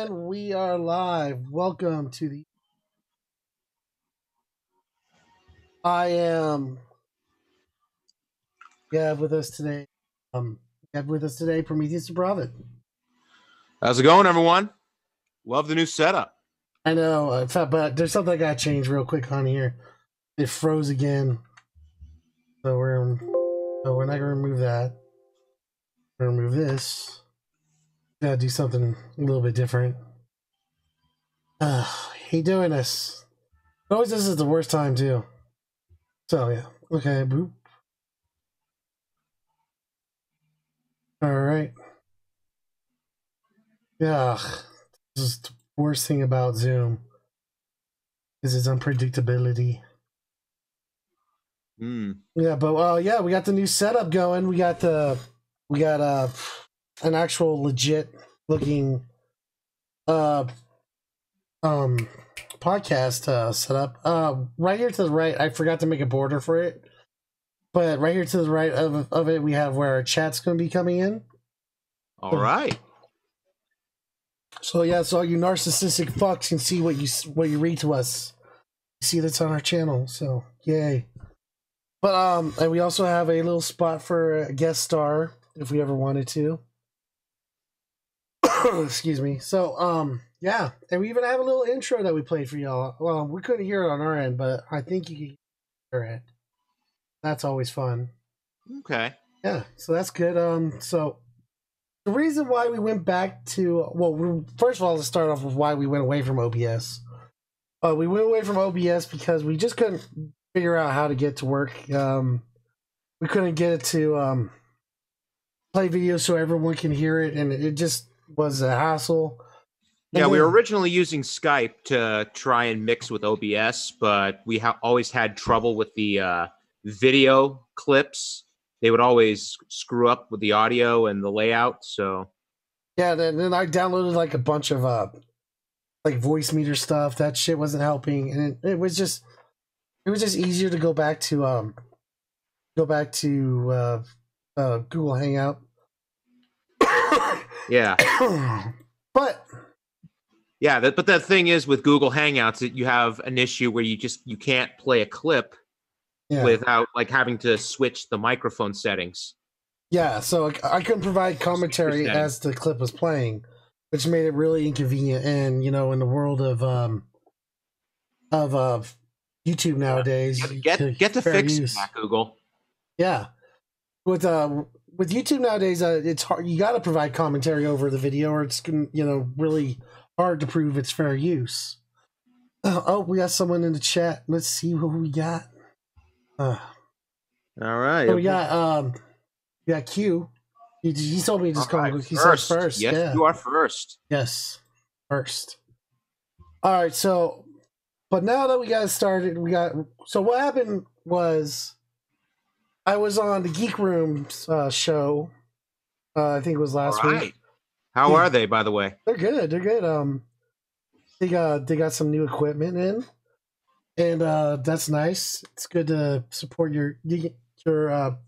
And we are live. Welcome to the I am we have with us today. We have with us today Prometheus and Prophet. How's it going, everyone? Love the new setup. I know, in fact, but there's something I gotta change real quick on here. It froze again. So we're not gonna remove that. We're gonna remove this. Gotta do something a little bit different. Hate doing this. Always this is the worst time too. So yeah. Okay, boop. Alright. Yeah. This is the worst thing about Zoom. Is its unpredictability. Yeah, but yeah, we got the new setup going. We got an actual legit looking podcast set up. Right here to the right, I forgot to make a border for it. But right here to the right of it, we have where our chat's going to be coming in. All right. So yeah, so all you narcissistic fucks can see what you read to us. You see that's on our channel. So yay. But and we also have a little spot for a guest star if we ever wanted to. Excuse me. So yeah, and we even have a little intro that we played for y'all. Well, we couldn't hear it on our end, but I think you can hear it. That's always fun. Okay. Yeah, so that's good. So the reason why we went back to first of all, let's start off with why we went away from OBS. We went away from OBS because we just couldn't figure out how to get to work. We couldn't get it to play videos so everyone can hear it, and it just was a hassle. Yeah, we were originally using Skype to try and mix with OBS, but we always had trouble with the video clips. They would always screw up with the audio and the layout. So yeah, then I downloaded like a bunch of like voice meter stuff. That shit wasn't helping, and it was just easier to go back to Google Hangout. Yeah. But yeah, but the thing is with Google Hangouts that you have an issue where you can't play a clip without like having to switch the microphone settings. Yeah, so I couldn't provide commentary as the clip was playing, which made it really inconvenient. And in the world of YouTube nowadays, get to fix that, Google. Yeah, with YouTube nowadays, it's hard. You got to provide commentary over the video, or it's really hard to prove it's fair use. Oh, we got someone in the chat. Let's see what we got. All right. So we got Q. He told me to just call him. He said first. Yes, yeah. You are first. Yes, first. All right. So, but now that we got started, so what happened was I was on the Geek Room show. I think it was last week. How are they, by the way? They're good. They're good. They got some new equipment in, and that's nice. It's good to support your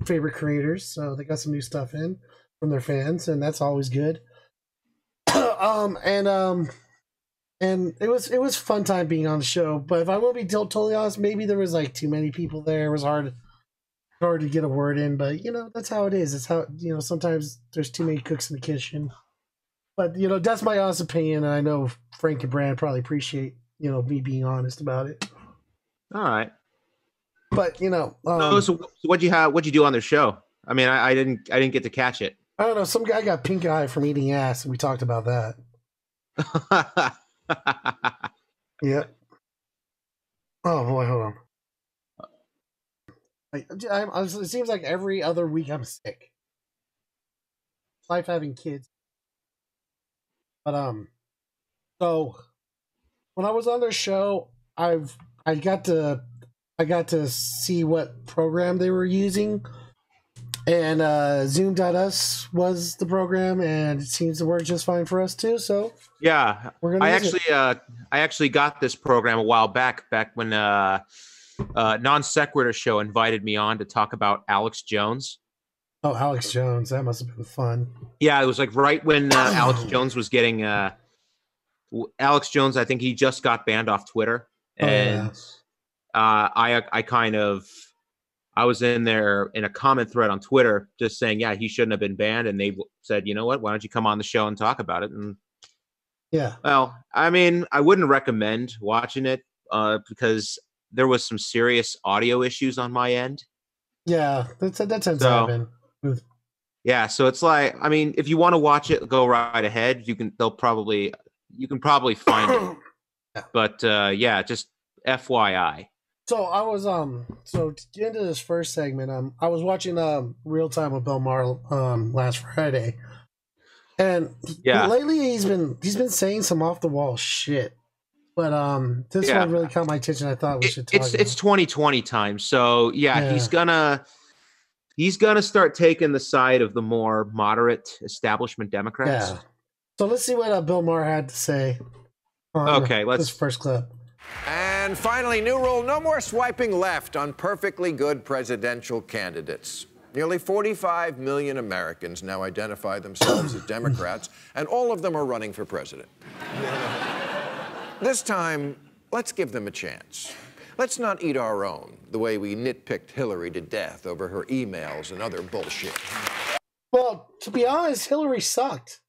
favorite creators. So they got some new stuff in from their fans, and that's always good. And it was fun time being on the show. But if I will be totally honest, maybe there was like too many people there. It was hard to get a word in, but that's how it is. It's how sometimes there's too many cooks in the kitchen. But that's my honest opinion, and I know Frank and Brand probably appreciate me being honest about it. All right. But so what'd you do on their show? I mean, I didn't get to catch it. I don't know. Some guy got pink eye from eating ass, and we talked about that. Yeah. Oh boy, hold on. It seems like every other week I'm sick. Life having kids. But so when I was on their show, I got to see what program they were using, and Zoom.us was the program, and it seems to work just fine for us too. So yeah, I actually got this program a while back when Non Sequitur Show invited me on to talk about Alex Jones. Oh, Alex Jones. That must have been fun. Yeah, it was like right when Alex Jones was getting Alex Jones, I think he just got banned off Twitter, and I was in there in a comment thread on Twitter just saying, yeah, he shouldn't have been banned, and they said, you know what, why don't you come on the show and talk about it? And Yeah. well, I mean, I wouldn't recommend watching it because there was some serious audio issues on my end. Yeah, that tends to happen. Yeah, so it's like, I mean, if you want to watch it, go right ahead. You can probably find it. But yeah, just FYI. So I was so to get into this first segment, I was watching Real Time with Bill Maher last Friday. And lately he's been saying some off the wall shit. But this one really caught my attention. I thought we should talk about. It's 2020 time. So he's gonna start taking the side of the more moderate establishment Democrats. Yeah. So let's see what Bill Maher had to say on this first clip. And finally, new rule, no more swiping left on perfectly good presidential candidates. Nearly 45 million Americans now identify themselves as Democrats, and all of them are running for president. This time, let's give them a chance. Let's not eat our own, the way we nitpicked Hillary to death over her emails and other bullshit. Well, to be honest, Hillary sucked.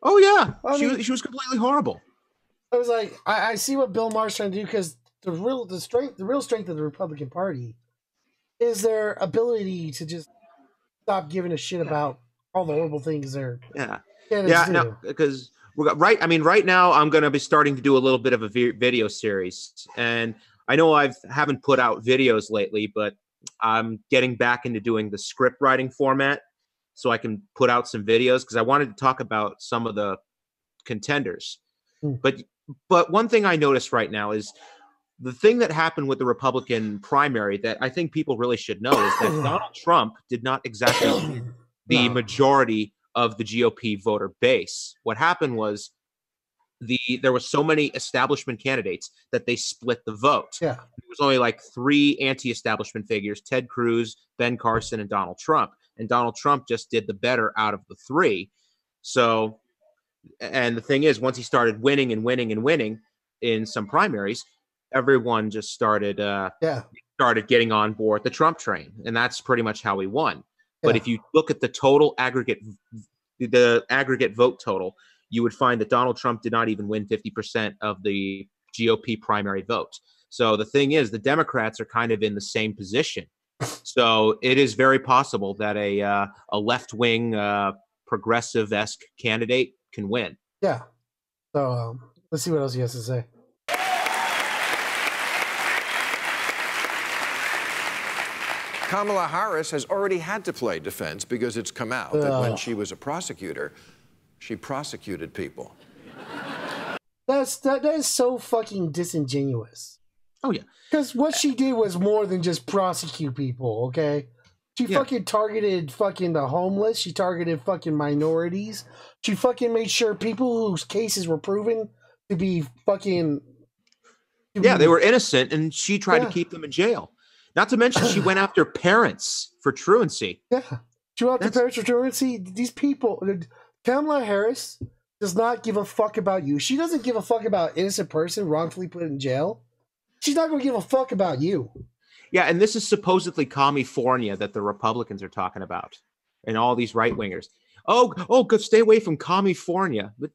Oh, yeah. She was completely horrible. I was like, I see what Bill Maher's trying to do, because the real strength of the Republican Party is their ability to just stop giving a shit about all the horrible things they're no, because right now I'm going to be starting to do a little bit of a video series, and I know I haven't put out videos lately, but I'm getting back into doing the script writing format so I can put out some videos, because I wanted to talk about some of the contenders. But one thing I noticed right now is the thing that happened with the Republican primary that I think people really should know is that Donald Trump did not exactly win the majority of the GOP voter base. What happened was there were so many establishment candidates that they split the vote. Yeah. There was only like 3 anti-establishment figures: Ted Cruz, Ben Carson, and Donald Trump. And Donald Trump just did the better out of the 3. So, and the thing is, once he started winning and winning and winning in some primaries, everyone just started getting on board the Trump train, and that's pretty much how he won. But if you look at the total aggregate vote total, you would find that Donald Trump did not even win 50% of the GOP primary vote. So the thing is, the Democrats are kind of in the same position. So it is very possible that a left-wing progressive-esque candidate can win. Yeah. So let's see what else he has to say. Kamala Harris has already had to play defense because it's come out that when she was a prosecutor, she prosecuted people. That is so fucking disingenuous. Oh, yeah. Because what she did was more than just prosecute people, okay? She fucking targeted fucking the homeless. She targeted fucking minorities. She fucking made sure people whose cases were proven to be fucking... they were innocent, and she tried to keep them in jail. Not to mention, she went after parents for truancy. Yeah. She went after parents for truancy. These people... Kamala Harris does not give a fuck about you. She doesn't give a fuck about innocent person wrongfully put in jail. She's not going to give a fuck about you. Yeah, and this is supposedly California that the Republicans are talking about, and all these right-wingers. Oh, stay away from California. But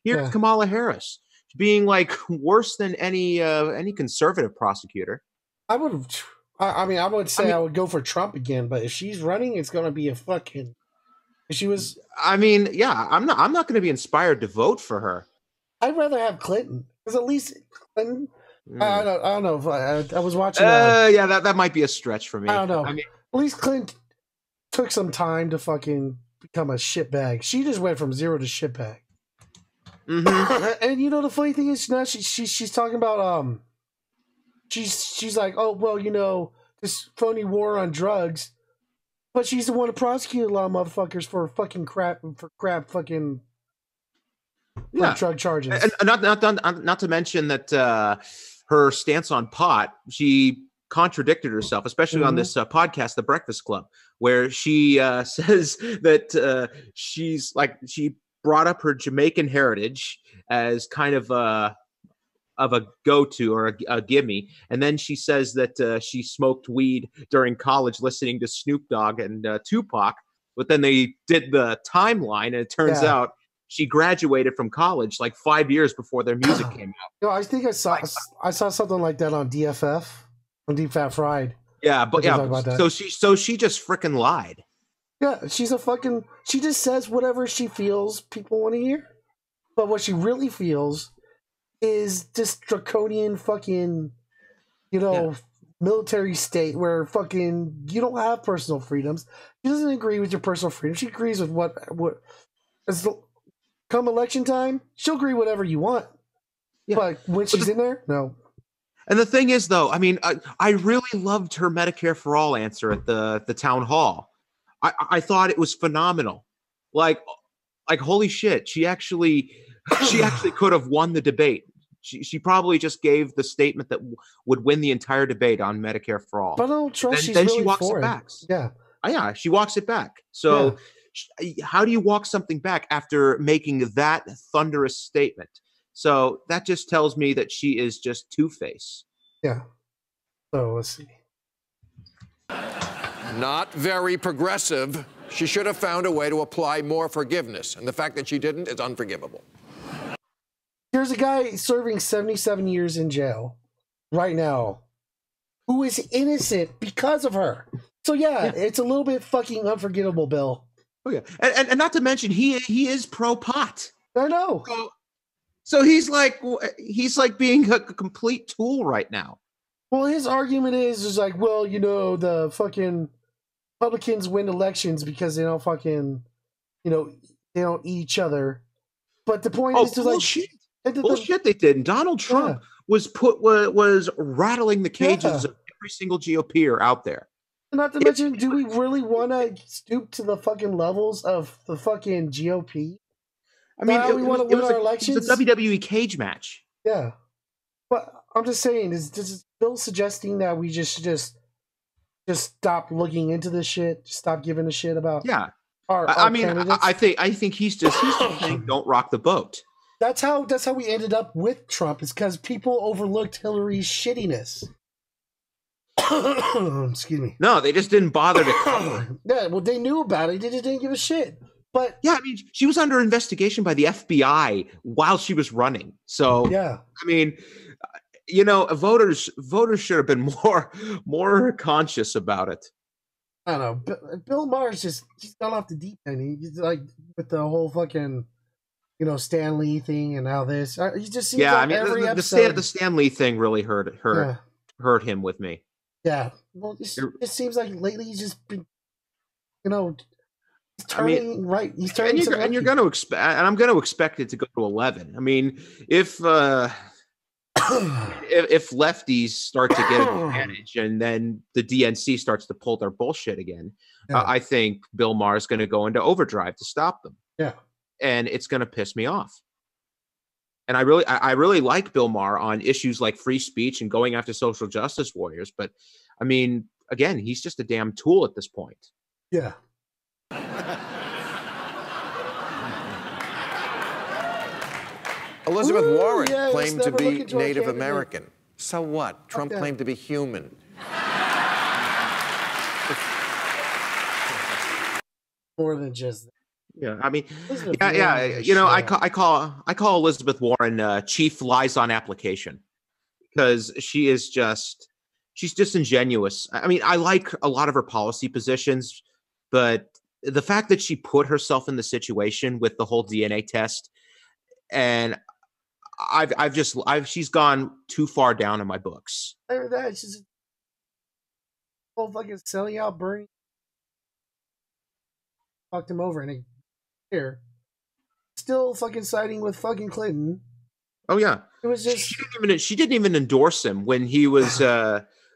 here's Kamala Harris being like worse than any conservative prosecutor. I would go for Trump again, but if she's running, it's going to be a fucking... She was. I mean, yeah, I'm not going to be inspired to vote for her. I'd rather have Clinton, because at least Clinton. I don't know. I was watching. That might be a stretch for me. I don't know. I mean, at least Clinton took some time to fucking become a shitbag. She just went from 0 to shitbag. Mm-hmm. And you know the funny thing is now she's talking about she's like, oh well, this phony war on drugs. But she's the one to prosecute a lot of motherfuckers for fucking crap fucking drug charges. And not to mention that her stance on pot, she contradicted herself, especially on this podcast, The Breakfast Club, where she says that she brought up her Jamaican heritage as kind of a go-to or a gimme, and then she says that she smoked weed during college listening to Snoop Dogg and Tupac, but then they did the timeline, and it turns out she graduated from college like 5 years before their music came out. No, I think I saw something like that on DFF, on Deep Fat Fried. Yeah, but so she just freaking lied. Yeah, she just says whatever she feels people want to hear. But what she really feels is this draconian fucking, military state where fucking you don't have personal freedoms. She doesn't agree with your personal freedom. She agrees with what come election time, she'll agree whatever you want. Yeah. But when she's in there, no. And the thing is, though, I mean, I really loved her Medicare for All answer at the town hall. I thought it was phenomenal. Like holy shit, she actually could have won the debate. She probably just gave the statement that would win the entire debate on Medicare for All. But I don't trust then really she walks for it back. Yeah. Yeah, she walks it back. So how do you walk something back after making that thunderous statement? So that just tells me that she is just two-faced. Yeah. So let's see. Not very progressive. She should have found a way to apply more forgiveness. And the fact that she didn't is unforgivable. Here's a guy serving 77 years in jail right now who is innocent because of her. So it's a little bit fucking unforgettable, Bill. Oh yeah, and not to mention he is pro pot. I know. So he's like being a complete tool right now. Well, his argument is like, well, the fucking Republicans win elections because they don't fucking, they don't eat each other. But the point is to bullshit. Bullshit they did. And Donald Trump was rattling the cages of every single GOPer out there. Not to mention, do we really want to stoop to the fucking levels of the fucking GOP? I mean, we want to win our elections. It's a WWE cage match. Yeah, but I'm just saying, is Bill suggesting that we just stop looking into this shit, just stop giving a shit about? Yeah, our candidates? I think he's just saying don't rock the boat. That's how we ended up with Trump. Is because people overlooked Hillary's shittiness. Excuse me. No, they just didn't bother to cover it. Yeah, well, they knew about it. They just didn't give a shit. But yeah, I mean, she was under investigation by the FBI while she was running. So yeah, I mean, voters should have been more conscious about it. I don't know. Bill Maher's he's gone off the deep end. He's like with the whole fucking Stan Lee thing and all this. He just seems like every episode. The Stan Lee thing really hurt him with me. Yeah, well, it seems like lately he's just been, he's turning right. He's turning, and you're going to expect, and I'm going to expect it to go to 11. I mean, if lefties start to get an advantage, and then the DNC starts to pull their bullshit again, I think Bill Maher is going to go into overdrive to stop them. Yeah, and it's going to piss me off. And I really like Bill Maher on issues like free speech and going after social justice warriors. But I mean, again, he's just a damn tool at this point. Yeah. Elizabeth Warren claimed to be Native American. So what? Trump claimed to be human. More than just that. Yeah, I mean, I call Elizabeth Warren Chief Lies on Application because she's disingenuous. I mean, I like a lot of her policy positions, but the fact that she put herself in the situation with the whole DNA test, and she's gone too far down in my books. That she's whole fucking selling out Bernie, fucked him over, and he still fucking siding with fucking Clinton. Oh yeah, it was just she didn't even endorse him when he was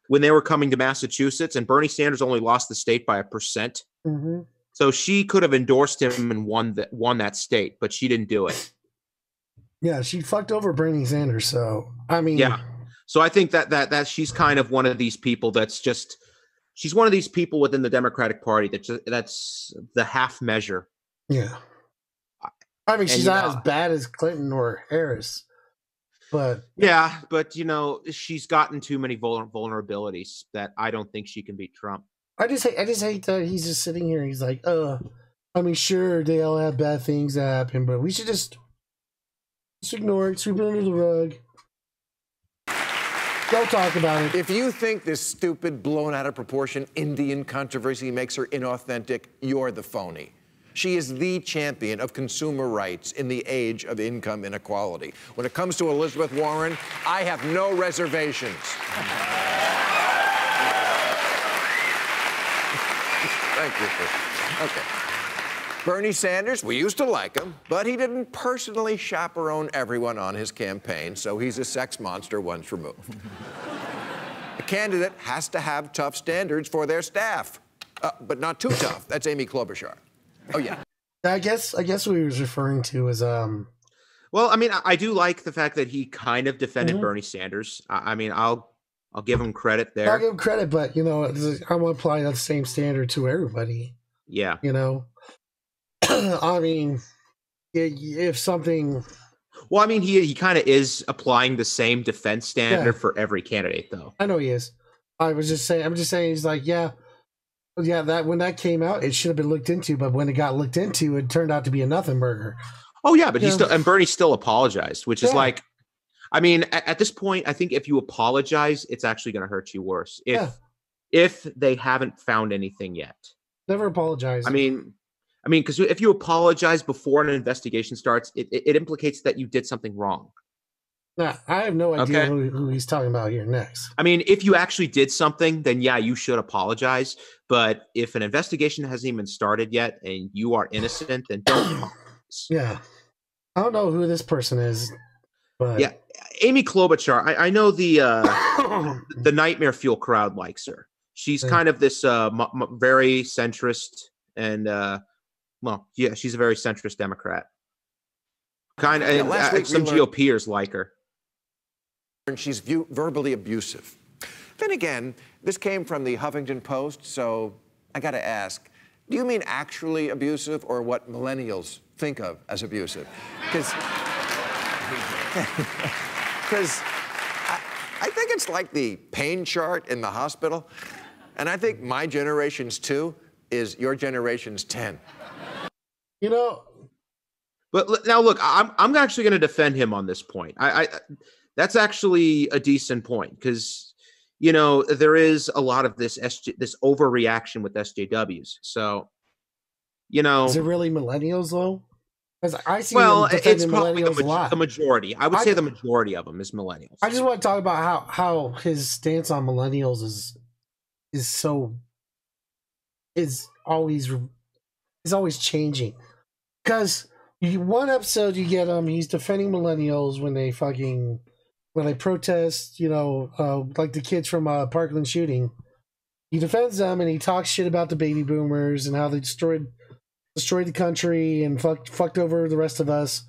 when they were coming to Massachusetts, and Bernie Sanders only lost the state by 1%. Mm-hmm. So she could have endorsed him and won that state, but she didn't do it. Yeah, she fucked over Bernie Sanders. So I mean, yeah. So I think that she's kind of one of these people she's one of these people within the Democratic Party that's the half measure. Yeah. I mean, she's not as bad as Clinton or Harris, but yeah, but she's gotten too many vulnerabilities that I don't think she can beat Trump. I just hate that he's just sitting here. He's like, I mean, sure, they all have bad things that happen, but we should just ignore it, sweep it under the rug. Don't talk about it. If you think this stupid, blown out of proportion Indian controversy makes her inauthentic, you're the phony. She is the champion of consumer rights in the age of income inequality. When it comes to Elizabeth Warren, I have no reservations. Thank you. Okay. Bernie Sanders, we used to like him, but he didn't personally chaperone everyone on his campaign, so he's a sex monster once removed. A candidate has to have tough standards for their staff, but not too tough. That's Amy Klobuchar. Oh, yeah. I guess what he was referring to is Well, I mean, I do like the fact that he kind of defended Bernie Sanders. I mean, I'll give him credit there. I'll give him credit, but I want to apply that same standard to everybody. Yeah. I mean, if something. Well, I mean, he kind of is applying the same defense standard for every candidate, though. I know he is. I'm just saying. He's like, that when that came out, it should have been looked into. But when it got looked into, it turned out to be a nothing burger. Oh yeah, but Bernie still apologized, which is like, I mean, at this point, I think if you apologize, it's actually going to hurt you worse. If they haven't found anything yet, never apologize. I mean, because if you apologize before an investigation starts, it implicates that you did something wrong. Nah, I have no idea who he's talking about here next. I mean, if you actually did something, then yeah, you should apologize. But if an investigation hasn't even started yet and you are innocent, then don't apologize. Yeah. I don't know who this person is, but yeah, Amy Klobuchar. I know the Nightmare Fuel crowd likes her. She's kind of this very centrist and she's a very centrist Democrat. Kind of, some GOPers like her. And she's verbally abusive. Then again, this came from the Huffington Post, so I got to ask, do you mean actually abusive or what millennials think of as abusive? Because I think it's like the pain chart in the hospital, and I think my generation's 2 is your generation's 10. But now look, I'm actually going to defend him on this point. That's actually a decent point because, there is a lot of this overreaction with SJWs. So, is it really millennials though? Because I see it's probably millennials a lot. The majority. I would say the majority of them is millennials. I just want to talk about how his stance on millennials is always changing. Because one episode you get he's defending millennials when they protest, like the kids from Parkland shooting. He defends them and he talks shit about the baby boomers and how they destroyed the country and fucked over the rest of us.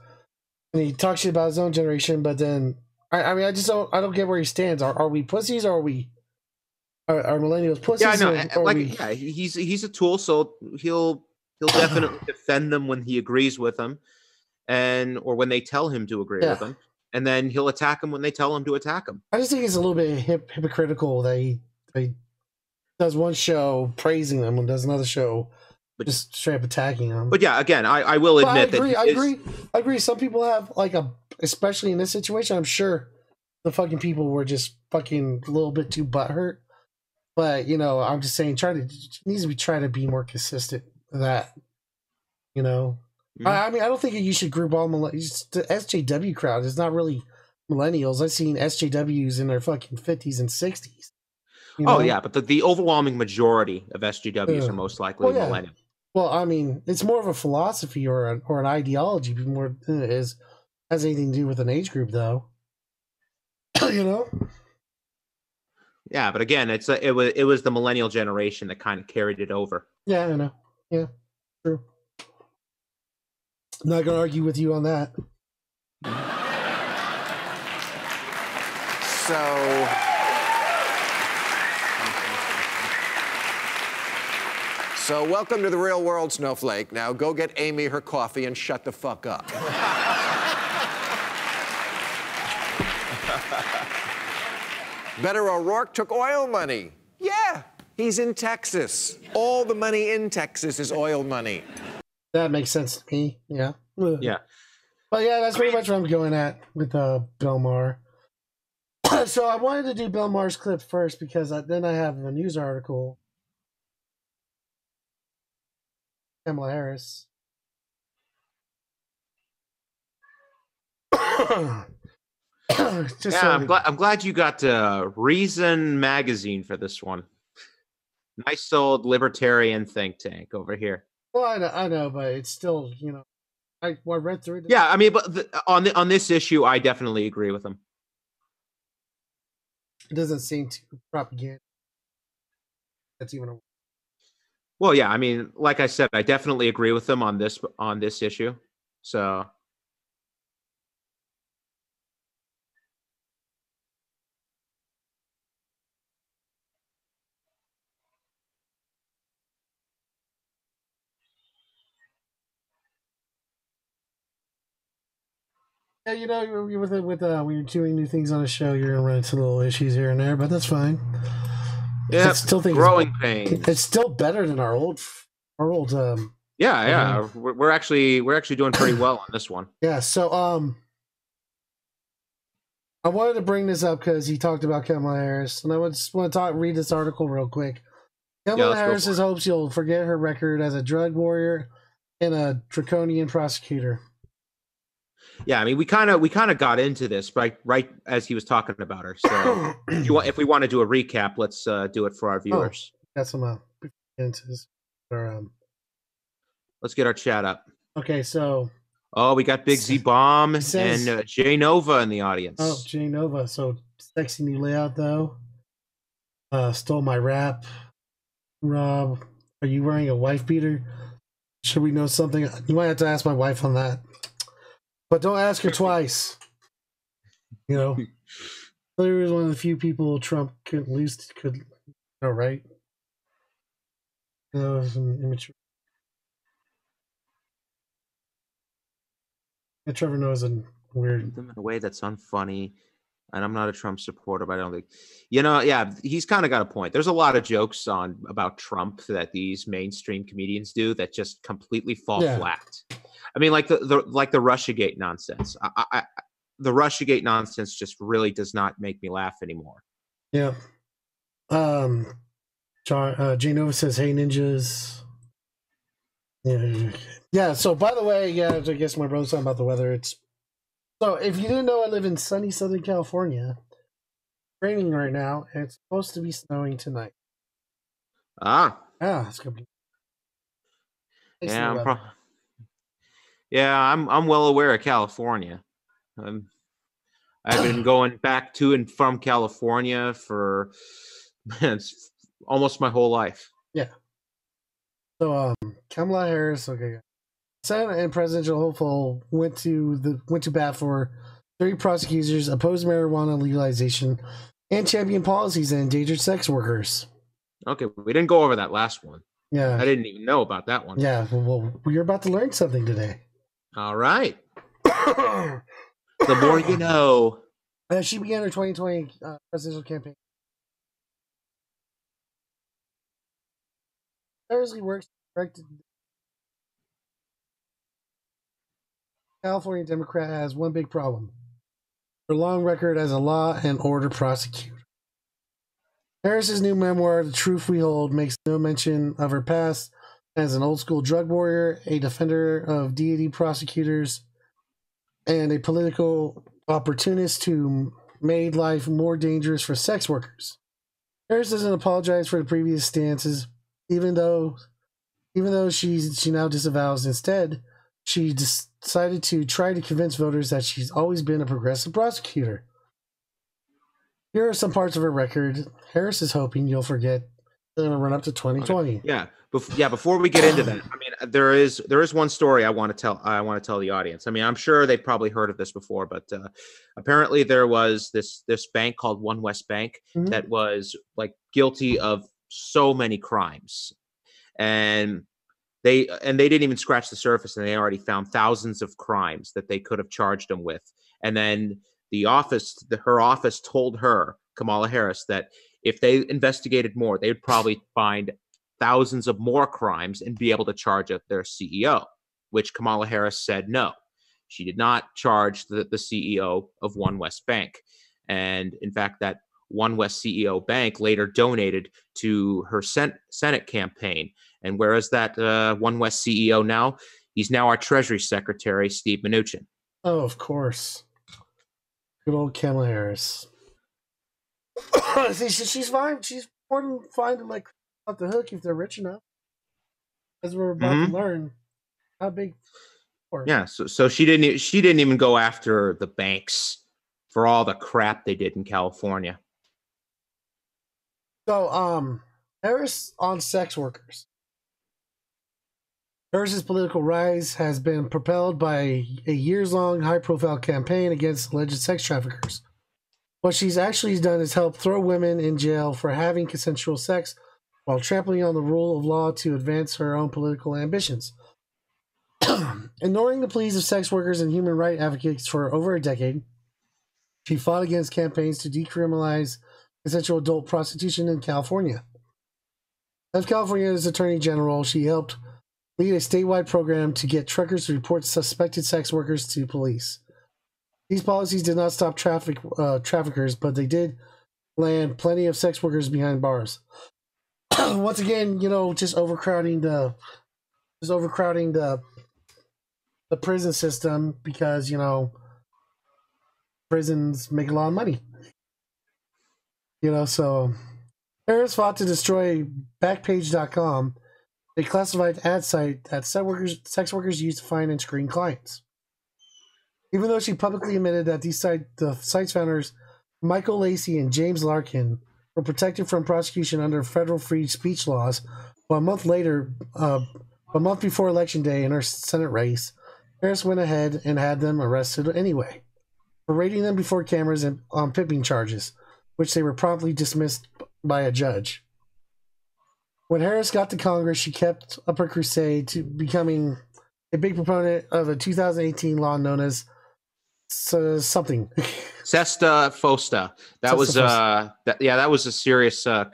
And he talks shit about his own generation, but then I don't get where he stands. Are we pussies or are millennials pussies? Yeah, I know. He's a tool, so he'll definitely defend them when he agrees with them, or when they tell him to agree with them, and then he'll attack them when they tell him to attack them. I just think it's a little bit hypocritical that he does one show praising them and does another show just straight up attacking them. But yeah, again, I will admit I agree. Some people have especially in this situation. I'm sure the fucking people were just fucking a little bit too butthurt. But I'm just saying, needs to be trying to be more consistent with that. I mean, I don't think you should group all millennials. The SJW crowd is not really millennials. I've seen SJWs in their fucking 50s and 60s. Oh yeah, but the overwhelming majority of SJWs are most likely millennials. Well, I mean, it's more of a philosophy or an ideology more than it has anything to do with an age group, though. Yeah, but again, it was the millennial generation that kind of carried it over. Yeah, I know. Yeah, true. I'm not gonna argue with you on that. So welcome to the real world, Snowflake. Now go get Amy her coffee and shut the fuck up. Beto O'Rourke took oil money. Yeah, he's in Texas. All the money in Texas is oil money. That makes sense to me. Yeah. Yeah. But yeah, that's pretty much what I'm going at with Bill Maher. So I wanted to do Bill Maher's clip first because then I have a news article. Kamala Harris. I'm glad you got Reason magazine for this one. Nice old libertarian think tank over here. Well, I know, but it's still, I read through it. Yeah, I mean, but on this issue, I definitely agree with him. It doesn't seem to propaganda. That's even a. Well, yeah, I mean, like I said, I definitely agree with him on this issue. So. Yeah, when you're doing new things on a show, you're gonna run into little issues here and there, but that's fine. Yeah, growing pains. It's still better than our old. Yeah. We're actually doing pretty well on this one. Yeah. So I wanted to bring this up because he talked about Kamala Harris, and I just want to read this article real quick. Kamala Harris hopes you'll forget her record as a drug warrior and a draconian prosecutor. Yeah, I mean, we kind of got into this right as he was talking about her. So, if we want to do a recap, let's do it for our viewers. That's what I'm into this. Let's get our chat up. Okay, so. Oh, we got Big Z Bomb and Jay Nova in the audience. Oh, Jay Nova. So sexy new layout though. Stole my rap. Rob, are you wearing a wife beater? Should we know something? You might have to ask my wife on that. But don't ask her twice. Hillary was one of the few people Trump could. Right? That was an immature. And Trevor knows a weird. Them in a way that's unfunny, and I'm not a Trump supporter, but I don't think. Yeah, he's kind of got a point. There's a lot of jokes about Trump that these mainstream comedians do that just completely fall flat. I mean, like the Russiagate nonsense. The Russiagate nonsense just really does not make me laugh anymore. Yeah. Jay Nova says, "Hey ninjas." Yeah. So by the way, I guess my brother's talking about the weather. So if you didn't know, I live in sunny Southern California. It's raining right now, and it's supposed to be snowing tonight. It's gonna be. I'm well aware of California. I've been going back to and from California for almost my whole life. Yeah. So Kamala Harris, okay. Senate and presidential hopeful went to bat for 30 prosecutors, opposed marijuana legalization, and championed policies that endangered sex workers. Okay, we didn't go over that last one. Yeah. I didn't even know about that one. Yeah, well, we're about to learn something today. All right. The more you know. She began her 2020 presidential campaign. Tirelessly works directed. California Democrat has one big problem: her long record as a law and order prosecutor. Harris's new memoir, The Truth We Hold, makes no mention of her past as an old school drug warrior, a defender of deity prosecutors, and a political opportunist who made life more dangerous for sex workers. Harris doesn't apologize for the previous stances, even though she now disavows. Instead, she decided to try to convince voters that she's always been a progressive prosecutor. Here are some parts of her record. Harris is hoping you'll forget. They're going to run up to 2020. Yeah. Before we get into that, I mean, there is one story I want to tell. I want to tell the audience. I mean, I'm sure they've probably heard of this before, but apparently there was this bank called One West Bank that was like guilty of so many crimes, and they didn't even scratch the surface, and they already found thousands of crimes that they could have charged him with. And then her office told her, Kamala Harris, that if they investigated more, they would probably find thousands of more crimes and be able to charge their CEO, which Kamala Harris said no. She did not charge the CEO of One West Bank. And in fact, that One West CEO bank later donated to her Senate campaign. And where is that One West CEO now? He's now our Treasury Secretary, Steve Mnuchin. Oh, of course. Good old Kamala Harris. See, she's fine. She's more than fine to let off the hook if they're rich enough. As we're about to learn how big. Yeah, so she didn't even go after the banks for all the crap they did in California. So, Harris on sex workers. Harris's political rise has been propelled by a years-long high-profile campaign against alleged sex traffickers. What she's actually done is help throw women in jail for having consensual sex while trampling on the rule of law to advance her own political ambitions. Ignoring the pleas of sex workers and human rights advocates for over a decade, she fought against campaigns to decriminalize consensual adult prostitution in California. As California's Attorney General, she helped lead a statewide program to get truckers to report suspected sex workers to police. These policies did not stop traffickers, but they did land plenty of sex workers behind bars. Once again, just overcrowding the prison system because, prisons make a lot of money. So Harris fought to destroy Backpage.com, a classified ad site that sex workers use to find and screen clients. Even though she publicly admitted that the site's founders, Michael Lacey and James Larkin, were protected from prosecution under federal free speech laws, but a month before Election Day in her Senate race, Harris went ahead and had them arrested anyway, parading them before cameras and on pimping charges, which they were promptly dismissed by a judge. When Harris got to Congress, she kept up her crusade to becoming a big proponent of a 2018 law known as something. Sesta Fosta. That was a serious man,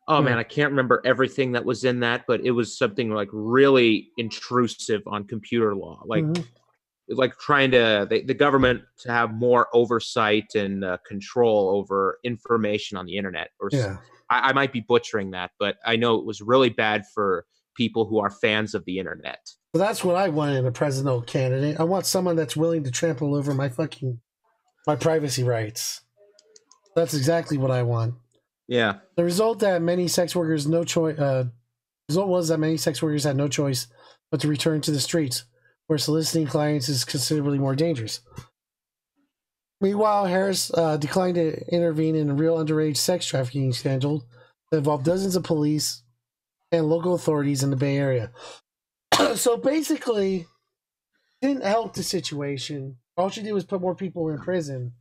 I can't remember everything that was in that, but it was something like really intrusive on computer law. Like trying to the government to have more oversight and control over information on the internet. I might be butchering that, but I know it was really bad for people who are fans of the internet. So that's what I want in a presidential candidate. I want someone that's willing to trample over my privacy rights. That's exactly what I want. Yeah. The result that many sex workers had no choice but to return to the streets, where soliciting clients is considerably more dangerous. Meanwhile, Harris declined to intervene in a real underage sex trafficking scandal that involved dozens of police and local authorities in the Bay Area. So basically, didn't help the situation. All she did was put more people in prison.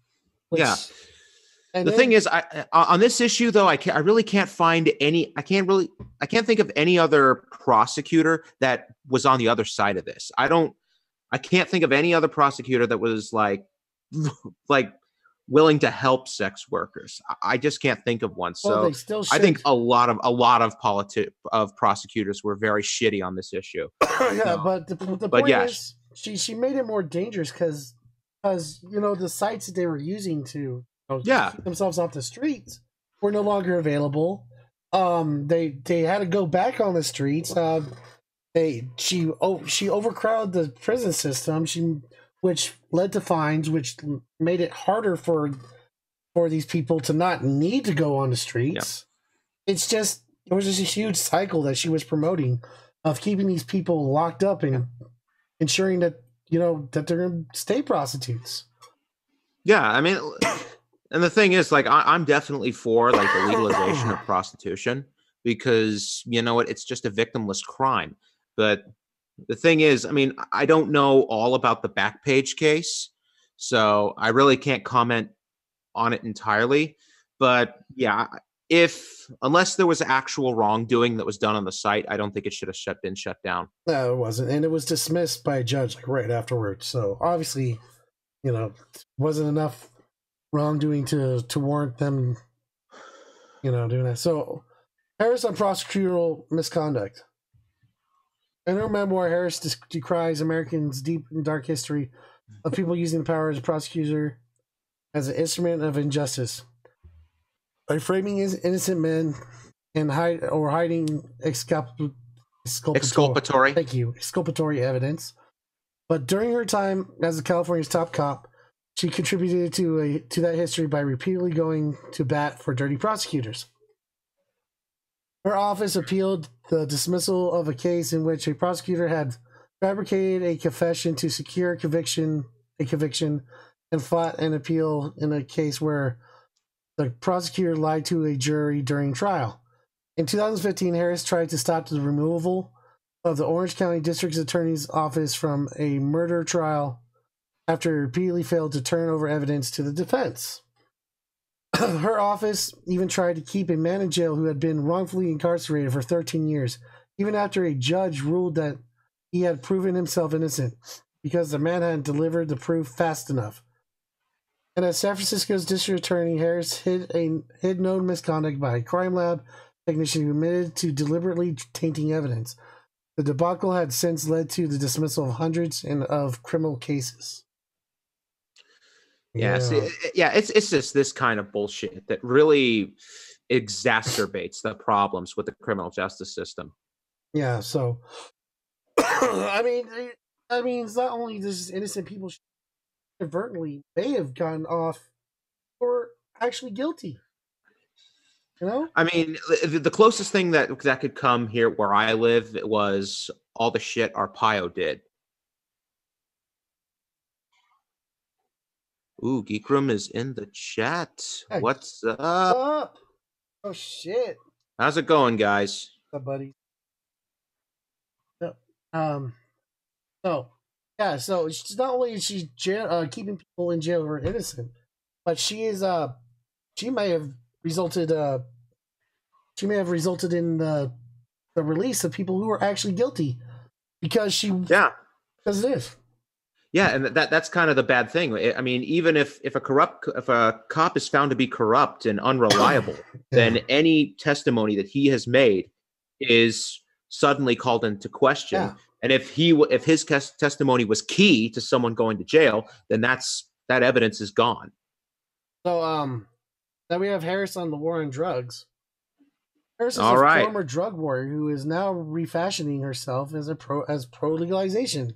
And the thing is, on this issue though, I really can't find any. I can't think of any other prosecutor that was on the other side of this. I can't think of any other prosecutor that was like willing to help sex workers. I just can't think of one. So I think a lot of prosecutors were very shitty on this issue. But the point is, she made it more dangerous because the sites that they were using to keep themselves off the streets were no longer available. They had to go back on the streets. She overcrowded the prison system. Which led to fines, which made it harder for these people to not need to go on the streets. Yeah. It was just a huge cycle that she was promoting of keeping these people locked up and ensuring that that they're going to stay prostitutes. Yeah, I mean, and the thing is, I'm definitely for the legalization of prostitution because it's just a victimless crime, but. The thing is, I mean, I don't know all about the Backpage case, so I really can't comment on it entirely. But yeah, unless there was actual wrongdoing that was done on the site, I don't think it should have been shut down. No, it wasn't, and it was dismissed by a judge like right afterwards. So obviously, wasn't enough wrongdoing to warrant them, doing that. So Harris on prosecutorial misconduct. In her memoir, Harris decries Americans' deep and dark history of people using the power as a prosecutor as an instrument of injustice by framing innocent men and hiding Exculpatory. Thank you, exculpatory evidence. But during her time as California's top cop, she contributed to that history by repeatedly going to bat for dirty prosecutors. Her office appealed the dismissal of a case in which a prosecutor had fabricated a confession to secure a conviction, and fought an appeal in a case where the prosecutor lied to a jury during trial. In 2015, Harris tried to stop the removal of the Orange County District Attorney's Office from a murder trial after it repeatedly failed to turn over evidence to the defense. Her office even tried to keep a man in jail who had been wrongfully incarcerated for 13 years, even after a judge ruled that he had proven himself innocent because the man hadn't delivered the proof fast enough. And as San Francisco's district attorney, Harris hid known misconduct by a crime lab technician who admitted to deliberately tainting evidence. The debacle had since led to the dismissal of hundreds of criminal cases. Yeah, it's just this kind of bullshit that really exacerbates the problems with the criminal justice system. Yeah, so I mean, it's not only this innocent people inadvertently may have gotten off or actually guilty. I mean, the closest thing that could come here where I live was all the shit Arpaio did. Ooh, Geek Room is in the chat. Hey, what's up? Oh, shit. How's it going, guys? What's up, buddy? So she's not only is she keeping people in jail who are innocent, but she may have resulted in the release of people who are actually guilty because it is. Yeah, and that's kind of the bad thing. I mean, even if a cop is found to be corrupt and unreliable, then any testimony that he has made is suddenly called into question. Yeah. And if his testimony was key to someone going to jail, then that evidence is gone. So then we have Harris on the war on drugs. Harris is a former drug warrior who is now refashioning herself as pro legalization.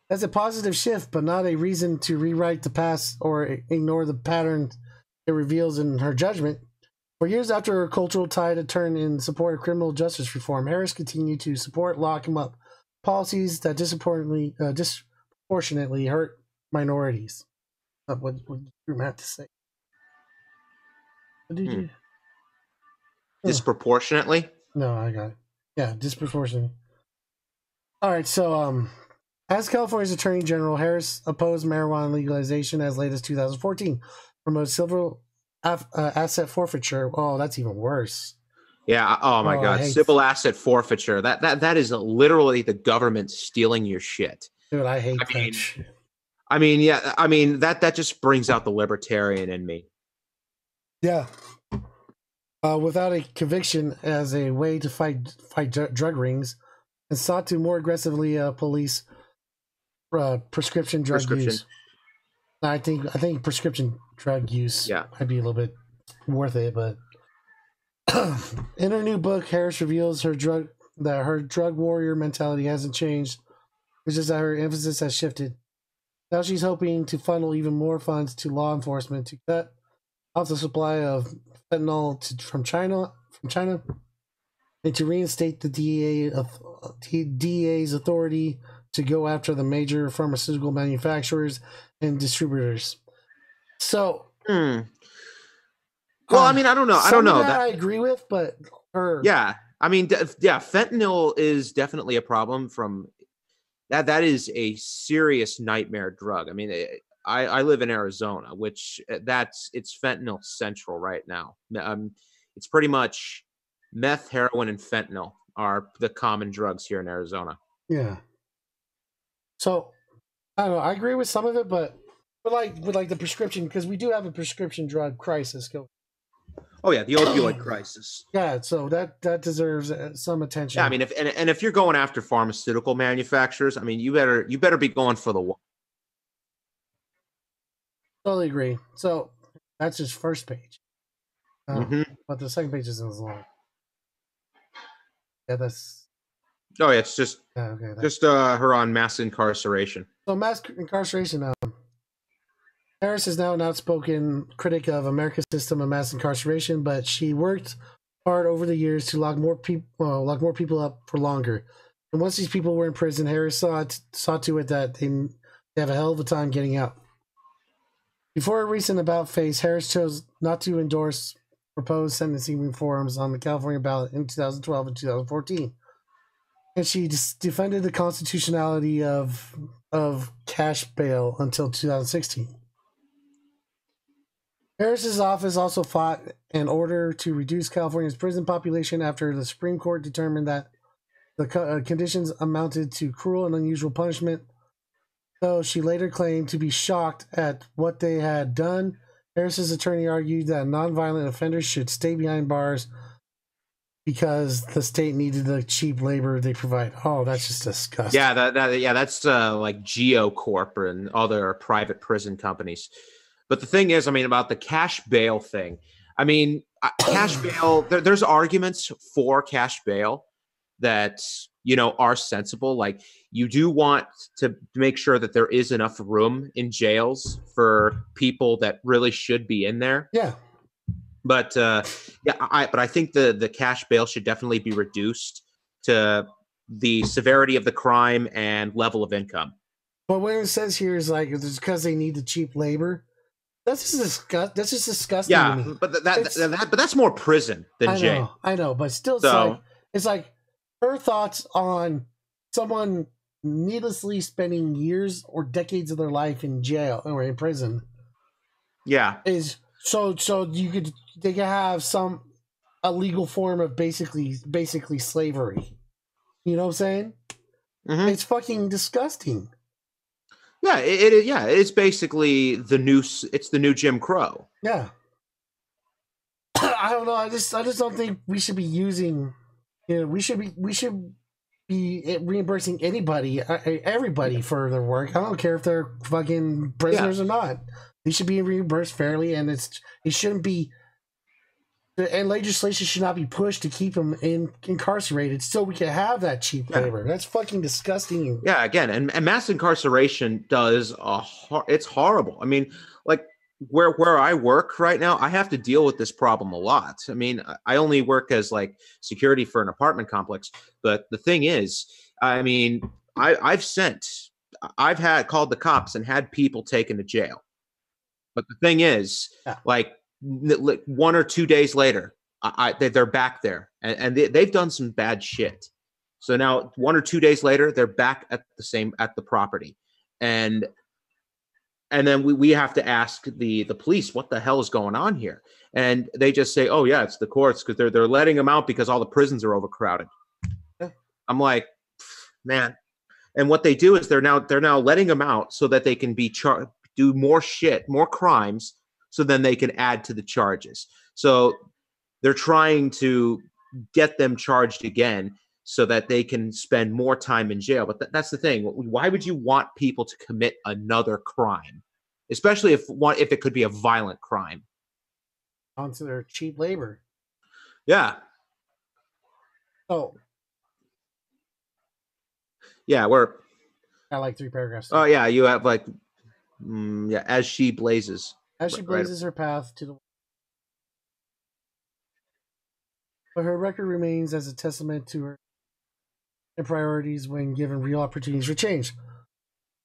That's a positive shift, but not a reason to rewrite the past or ignore the pattern it reveals in her judgment. For years after her cultural tide had turned in support of criminal justice reform, Harris continued to support lock-em-up policies that disproportionately hurt minorities. What did you have to say? What did you? Disproportionately? No, I got it. Yeah, disproportionately. All right, so as California's Attorney General, Harris opposed marijuana legalization as late as 2014, promoted civil asset forfeiture. Oh, that's even worse. Yeah. Oh my God. Civil asset forfeiture. That is literally the government stealing your shit. Dude, I hate that shit. I mean, yeah. I mean that just brings out the libertarian in me. Yeah. Without a conviction as a way to fight drug rings, and sought to more aggressively police prescription drug use. I think prescription drug use might be a little bit worth it, but in her new book, Harris reveals her drug warrior mentality hasn't changed. It's just that her emphasis has shifted. Now she's hoping to funnel even more funds to law enforcement to cut off the supply of fentanyl from China, and to reinstate the DEA's authority to go after the major pharmaceutical manufacturers and distributors. So, well, I mean, I don't know. I don't know. That I agree with, but yeah, I mean, fentanyl is definitely a problem. From that is a serious nightmare drug. I mean, I live in Arizona, which it's fentanyl central right now. it's pretty much meth, heroin, and fentanyl are the common drugs here in Arizona. Yeah. So I don't know. I agree with some of it, but with the prescription, because we do have a prescription drug crisis going. Oh yeah, the opioid crisis. Yeah, so that deserves some attention. Yeah, I mean, if you're going after pharmaceutical manufacturers, I mean, you better be going for the one. Totally agree. So that's his first page, but the second page isn't as long. Yeah, that's. Oh yeah, it's just okay. Just her on mass incarceration. So mass incarceration. Harris is now an outspoken critic of America's system of mass incarceration, but she worked hard over the years to lock more people up for longer. And once these people were in prison, Harris saw to it that they have a hell of a time getting out. Before a recent about face, Harris chose not to endorse proposed sentencing reforms on the California ballot in 2012 and 2014. And she defended the constitutionality of cash bail until 2016. Harris's office also fought an order to reduce California's prison population after the Supreme Court determined that the conditions amounted to cruel and unusual punishment. Though she later claimed to be shocked at what they had done, Harris's attorney argued that nonviolent offenders should stay behind bars because the state needed the cheap labor they provide. Oh, that's just disgusting. Yeah, that's like GeoCorp and other private prison companies. But the thing is, I mean, about the cash bail thing, I mean, cash bail, there's arguments for cash bail that, are sensible. Like, you do want to make sure that there is enough room in jails for people that really should be in there. Yeah. But I think the cash bail should definitely be reduced to the severity of the crime and level of income. But what it says here is like, it's because they need the cheap labor. That's just disgusting. Yeah, to me. but that's more prison than jail. I know, but still, it's like her thoughts on someone needlessly spending years or decades of their life in jail or in prison. Yeah, is so they could have a legal form of basically slavery. You know what I'm saying? Mm-hmm. It's fucking disgusting. Yeah, it is. Yeah, it's basically the new Jim Crow. Yeah. I don't know. I just don't think we should be using. We should be reimbursing everybody for their work. I don't care if they're fucking prisoners or not. They should be reimbursed fairly, and it shouldn't be. And legislation should not be pushed to keep them incarcerated so we can have that cheap labor. That's fucking disgusting. Yeah, again, and mass incarceration it's horrible. I mean, like where I work right now, I have to deal with this problem a lot. I mean, I only work as like security for an apartment complex, but the thing is, I mean, I've called the cops and had people taken to jail. But the thing is, like 1 or 2 days later, they're back there, and they've done some bad shit. So now 1 or 2 days later, they're back at the property, and then we have to ask the police what the hell is going on here, and they just say, oh yeah, it's the courts because they're letting them out because all the prisons are overcrowded. Yeah. I'm like, man, and what they do is they're now letting them out so that they can do more crimes. So then they can add to the charges. So they're trying to get them charged again so that they can spend more time in jail. But that's the thing. Why would you want people to commit another crime, especially if it could be a violent crime? Onto their cheap labor. Yeah. Oh. Yeah, we're. I like 3 paragraphs. Oh yeah, you have like, as she blazes. As she blazes her path to the. But her record remains as a testament to her priorities when given real opportunities for change.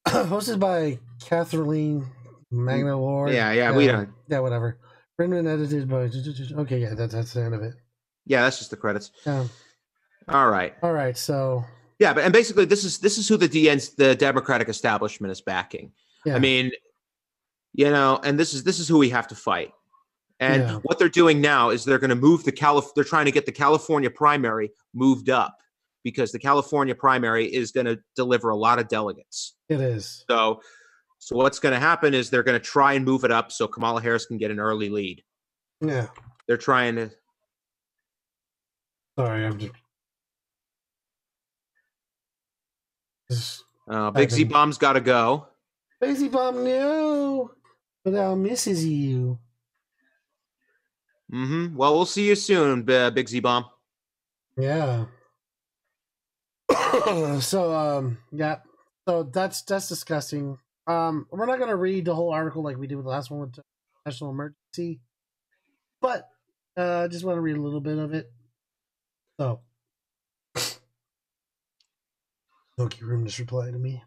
Hosted by Kathleen Magna Lord. Yeah, we don't. Yeah, whatever. Written and edited by. Okay, yeah, that's the end of it. Yeah, that's just the credits. Yeah. All right. So. Yeah, and basically, this is who the Democratic establishment is backing. Yeah. I mean, and this is who we have to fight. And what they're doing now is they're going to move they're trying to get the California primary moved up because the California primary is going to deliver a lot of delegates. It is. So what's going to happen is they're going to try and move it up so Kamala Harris can get an early lead. Yeah. They're trying to. Sorry, I'm just Big Z Bomb's got to go. Big Z Bomb, no. But I'll misses you. Mm-hmm. Well, we'll see you soon, Big Z Bomb. Yeah. So yeah. So that's disgusting. We're not gonna read the whole article like we did with the last one with the national emergency, but I just want to read a little bit of it. So, Loki Room just replied to me.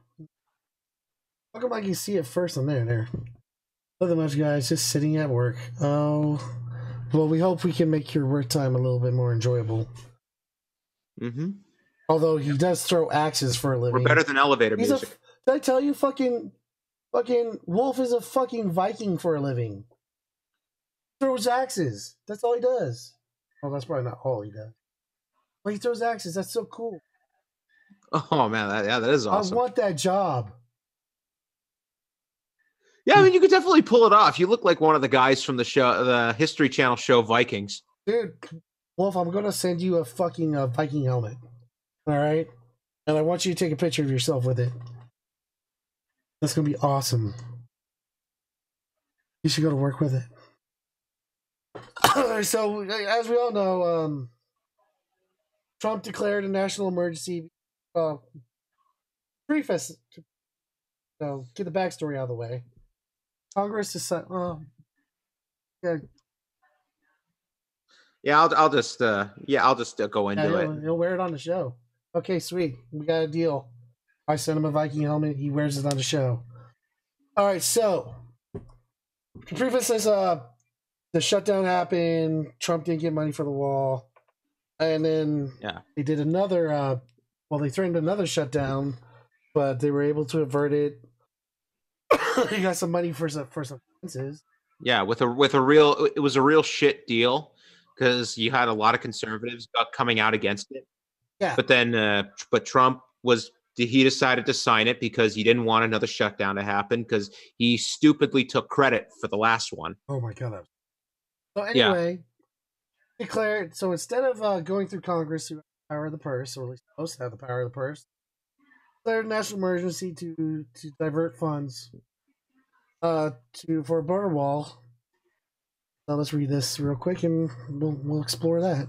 How come I can see it first on there? Nothing much, guys. Just sitting at work. Oh, well, we hope we can make your work time a little bit more enjoyable. Mm-hmm. Although he does throw axes for a living. We're better than elevator music. Did I tell you, fucking Wolf is a fucking Viking for a living. Throws axes. That's all he does. Oh, that's probably not all he does. But he throws axes. That's so cool. Oh man, that is awesome. I want that job. Yeah, I mean, you could definitely pull it off. You look like one of the guys from the show, the History Channel show Vikings. Dude, Wolf, I'm gonna send you a fucking Viking helmet. All right, and I want you to take a picture of yourself with it. That's gonna be awesome. You should go to work with it. So, as we all know, Trump declared a national emergency. Preface to get the backstory out of the way. Congress decided. Yeah, I'll just go into it. He'll wear it on the show. Okay, sweet. We got a deal. I sent him a Viking helmet. He wears it on the show. All right, so the preface says the shutdown happened. Trump didn't get money for the wall, and then they did another. They threatened another shutdown, but they were able to avert it. He got some money for some fences. Yeah, it was a real shit deal because you had a lot of conservatives coming out against it. Yeah, but then Trump he decided to sign it because he didn't want another shutdown to happen because he stupidly took credit for the last one. Oh my god! So anyway, declared. So instead of going through Congress who have the power of the purse, or at least supposed to have the power of the purse, declared a national emergency to divert funds for a border wall. So let's read this real quick and we'll explore that.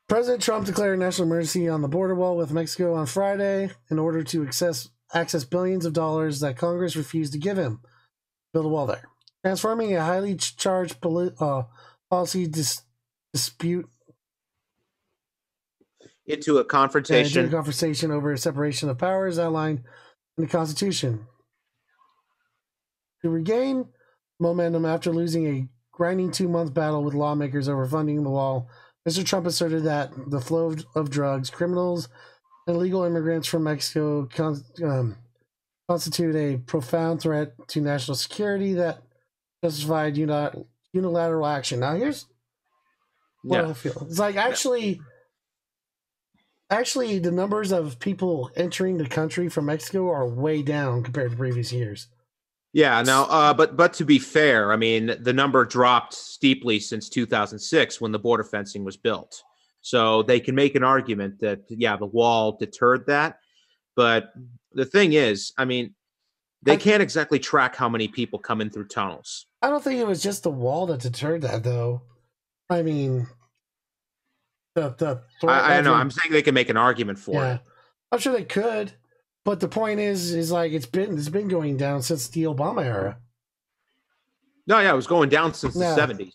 President Trump declared a national emergency on the border wall with Mexico on Friday in order to access billions of dollars that Congress refused to give him. Build a wall there. Transforming a highly charged policy dispute into a confrontation over a separation of powers outlined in the Constitution. To regain momentum after losing a grinding 2-month battle with lawmakers over funding the wall, Mr. Trump asserted that the flow of drugs, criminals, and illegal immigrants from Mexico constitute a profound threat to national security that justified unilateral action. Now, here's what I feel. It's like actually, the numbers of people entering the country from Mexico are way down compared to previous years. Yeah, now, but to be fair, I mean, the number dropped steeply since 2006 when the border fencing was built. So they can make an argument that, the wall deterred that. But the thing is, I mean, they can't exactly track how many people come in through tunnels. I don't think it was just the wall that deterred that, though. I mean, I know. I'm saying they can make an argument for it. I'm sure they could. But the point is like it's been going down since the Obama era. No, it was going down since the 70s.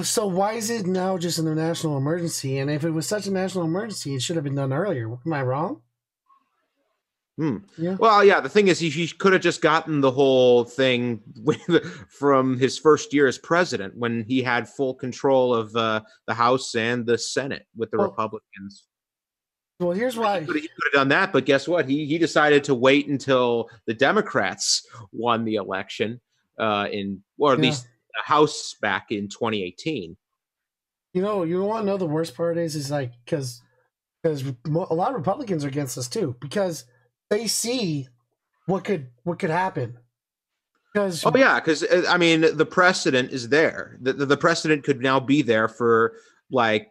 So why is it now just a national emergency? And if it was such a national emergency, it should have been done earlier. Am I wrong? Yeah. Well, the thing is, he could have just gotten the whole thing from his first year as president when he had full control of the House and the Senate with the Republicans. Well, here's why. He could have done that, but guess what? He decided to wait until the Democrats won the election or at least the House back in 2018. You want to know the worst part is like because a lot of Republicans are against us too because they see what could happen. Because I mean the precedent is there. The precedent could now be there for like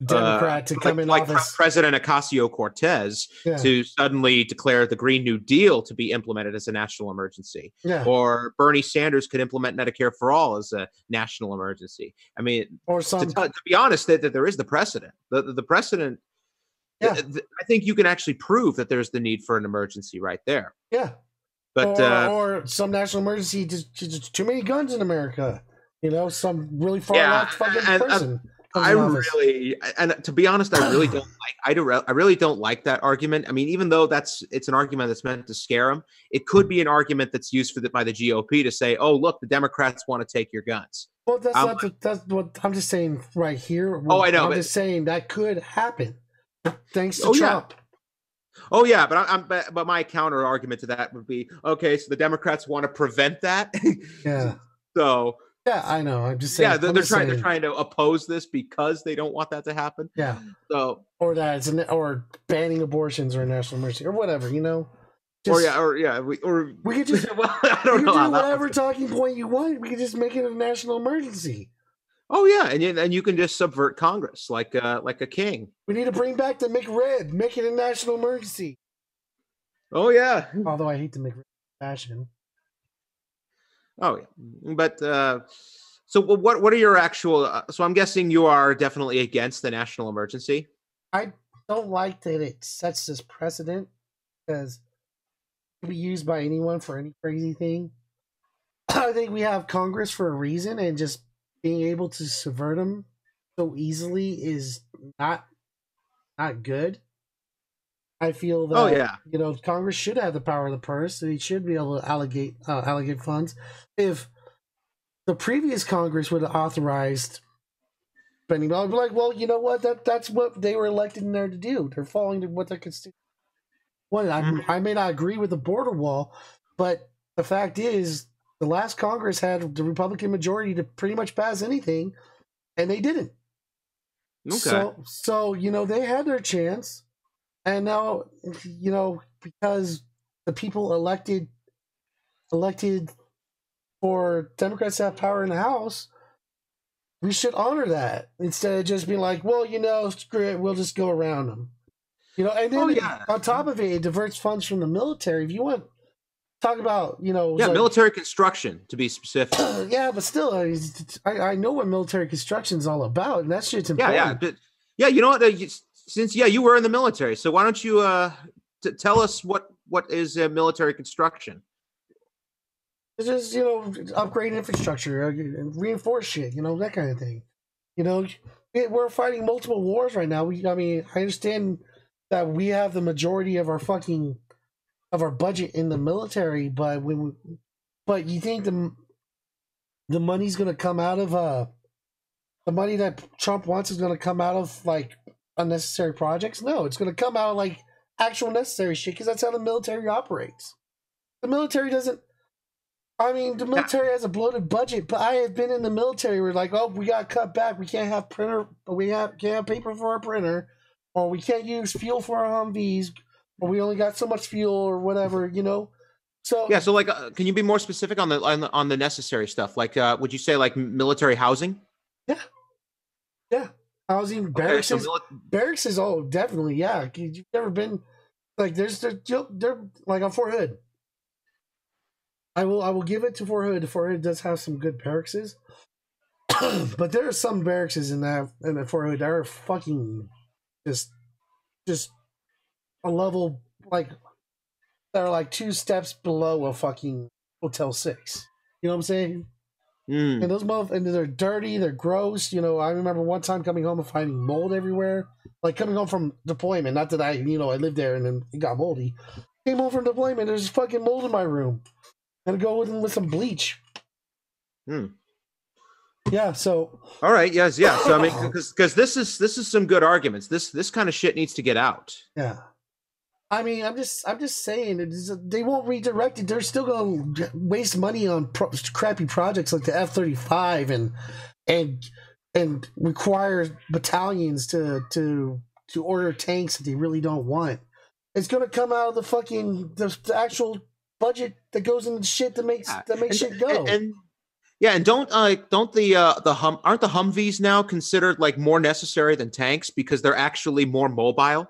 Democrat to come in office, President Ocasio-Cortez to suddenly declare the Green New Deal to be implemented as a national emergency, or Bernie Sanders could implement Medicare for all as a national emergency. I mean, to be honest, that there is the precedent. The precedent. I think you can actually prove that there's the need for an emergency right there. Yeah. But or some national emergency, just too many guns in America. Some really far left fucking person. To be honest, I really don't like that argument. I mean, even though it's an argument that's meant to scare them, it could be an argument that's used by the GOP to say, "Oh, look, the Democrats want to take your guns." Well, that's what I'm just saying right here. I know. I'm just saying that could happen thanks to Trump. Oh yeah, but my counter argument to that would be, okay, so the Democrats want to prevent that. Yeah. So. Yeah, I know. I'm just saying. Yeah, they're trying to oppose this because they don't want that to happen. Yeah. So. Or banning abortions or a national emergency or whatever, We could just. I don't know. Do whatever talking point you want. We could just make it a national emergency. Oh yeah, and you can just subvert Congress like a king. We need to bring back the McRib, make it a national emergency. Oh yeah. Although I hate the McRib fashion. Oh yeah, but so what are your actual? So I'm guessing you are definitely against the national emergency. I don't like that it sets this precedent because it can be used by anyone for any crazy thing. I think we have Congress for a reason, and just being able to subvert them so easily is not good. I feel that Congress should have the power of the purse. They should be able to allocate funds. If the previous Congress would have authorized spending, I'd be like, well, you know what? That's what they were elected in there to do. They're following what their constituents wanted. I may not agree with the border wall, but the fact is, the last Congress had the Republican majority to pretty much pass anything, and they didn't. Okay. So they had their chance. And now, because the people elected for Democrats to have power in the House, we should honor that instead of just being like, well, screw it, we'll just go around them. And then on top of it, it diverts funds from the military. If you want to talk about, military construction, to be specific. Yeah, but still, I know what military construction is all about, and that shit's important. Yeah, you know what? Since you were in the military, so why don't you tell us what is military construction? It's just upgrade infrastructure, reinforce shit, that kind of thing. We're fighting multiple wars right now. I understand that we have the majority of our budget in the military, but you think the money's going to come out of the money that Trump wants is going to come out of like unnecessary projects? No, it's going to come out of like actual necessary shit because that's how the military operates. The military doesn't. I mean, the military has a bloated budget, but I have been in the military where like, oh, we got cut back. We can't have printer, but can't have paper for our printer, or we can't use fuel for our Humvees, or we only got so much fuel or whatever, So yeah, so like, can you be more specific on the necessary stuff? Like, would you say like military housing? Yeah. Housing, barracks, barracks is definitely, yeah. You've never been like they're like on Fort Hood. I will give it to Fort Hood. Fort Hood does have some good barracks, but there are some barracks in the Fort Hood that are fucking just a level like that are like 2 steps below a fucking Hotel 6. You know what I'm saying? And those and they're dirty, they're gross. I remember one time coming home and finding mold everywhere. Like coming home from deployment. Not that I lived there and then it got moldy. Came home from deployment, there's fucking mold in my room. And go with some bleach. Yeah, so all right, yes, yeah. So I mean, because this is some good arguments. This kind of shit needs to get out. Yeah. I mean, I'm just saying they won't redirect it. They're still going to waste money on crappy projects like the F-35 and and require battalions to order tanks that they really don't want. It's going to come out of the actual budget that goes into shit that makes shit go. And don't aren't the Humvees now considered like more necessary than tanks because they're actually more mobile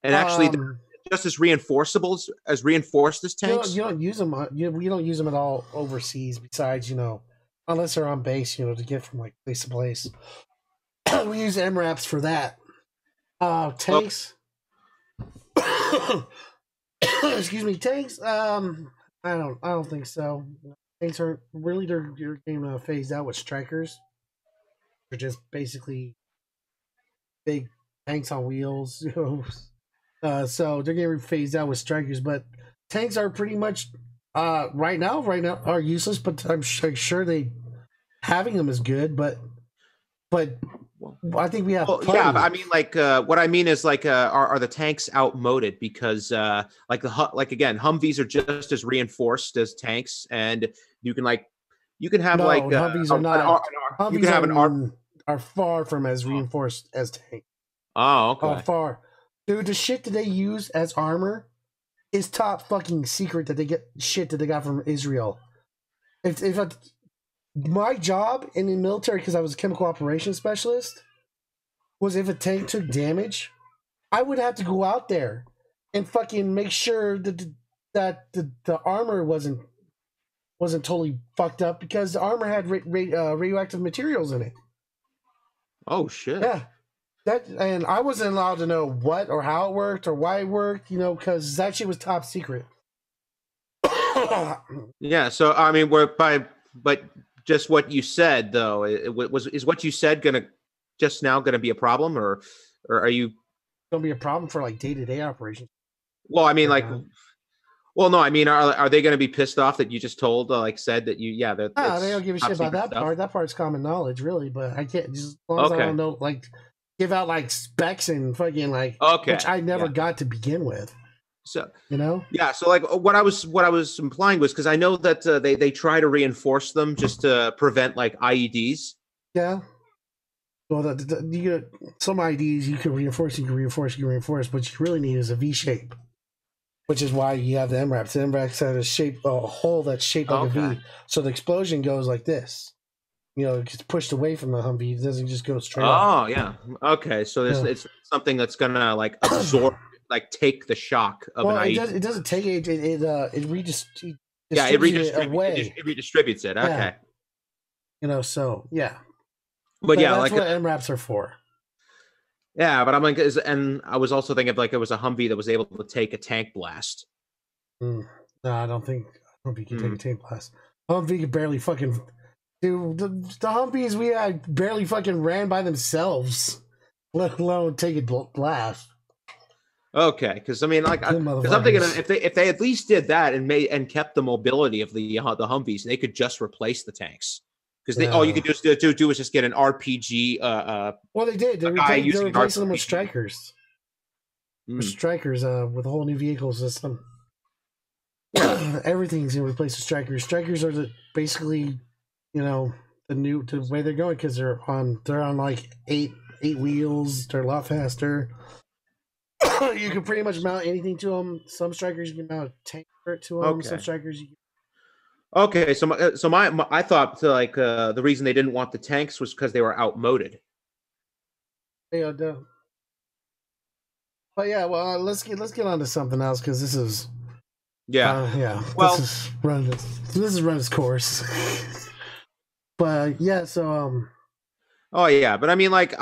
and actually just as reinforceable as reinforced as tanks? You don't use them. We don't use them at all overseas. Besides, unless they're on base, to get from like place to place. We use MRAPs for that. Tanks. Excuse me, tanks. I don't think so. Tanks are really they're getting phased out with strikers. They're just basically big tanks on wheels. So they're getting phased out with strikers, but tanks are pretty much right now are useless. But I'm sure having them is good. But I think we have. Yeah, but I mean, like, what I mean is, like, are the tanks outmoded? Because, like Humvees are just as reinforced as tanks, and you can have Humvees are not. Humvees are far from as reinforced as tanks. Oh, okay. Far, dude. The shit that they use as armor is top fucking secret. That they got from Israel. My job in the military, because I was a chemical operations specialist, was if a tank took damage, I would have to go out there and fucking make sure that the armor wasn't totally fucked up because the armor had radioactive materials in it. Oh shit! Yeah, and I wasn't allowed to know what or how it worked or why it worked, because that shit was top secret. Yeah, so I mean, but just what you said though, is what you said gonna be a problem, or are you gonna be a problem for like day-to-day operations? Well, I mean, like, well, no, I mean, are they going to be pissed off that you just said that you? Yeah, they don't give a shit about that stuff. Part. That part's common knowledge, really. But I can't just as long as I don't know, like, give out like specs and fucking like, which I never got to begin with. So yeah. So like, what I was implying was because I know that they try to reinforce them just to prevent like IEDs. Yeah. Well, you get some IEDs you can reinforce, but you really need is a V shape, which is why you have the MRAPs. The MRAPs have a hole that's shaped like a V, so the explosion goes like this. It gets pushed away from the Humvee. It doesn't just go straight up. Oh, yeah. Okay, so it's something that's gonna like absorb, like take the shock of an IED. It doesn't take it. It redistributes it redistributes it. Okay. Yeah. So yeah. But yeah, that's what MRAPs are for. Yeah, but I'm like, and I was also thinking of like it was a Humvee that was able to take a tank blast. No, I don't think Humvee can take a tank blast. Humvee can barely fucking. Dude, the Humvees we had barely fucking ran by themselves, let alone take a blast. Okay, because I mean, like, because I'm thinking if they at least did that and kept the mobility of the Humvees, they could just replace the tanks. Because all you could do is just get an RPG. Well, they did. They're replacing them with strikers. With strikers, with a whole new vehicle system. Everything's gonna replace the strikers. Strikers are basically, the way they're going because they're on like eight wheels. They're a lot faster. You can pretty much mount anything to them. Some strikers you can mount a tank to them. Okay. Some strikers you can. Okay, so I thought like the reason they didn't want the tanks was because they were outmoded. Yeah, but yeah, well, let's get on to something else because this is well, this is run its course. But yeah, so oh yeah, but I mean, like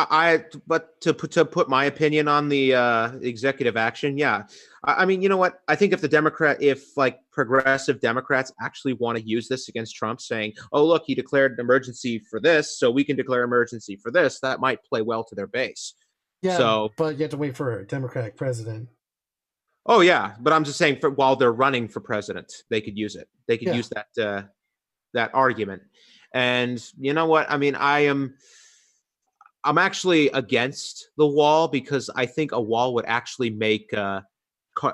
but to put my opinion on the executive action, yeah. I mean, you know what? I think if like progressive Democrats actually want to use this against Trump, saying, "Oh, look, he declared an emergency for this, so we can declare emergency for this," that might play well to their base. Yeah, but you have to wait for a Democratic president. Oh yeah, but I'm just saying, while they're running for president, they could use it. They could use that argument. And you know what? I mean, I'm actually against the wall because I think a wall would actually make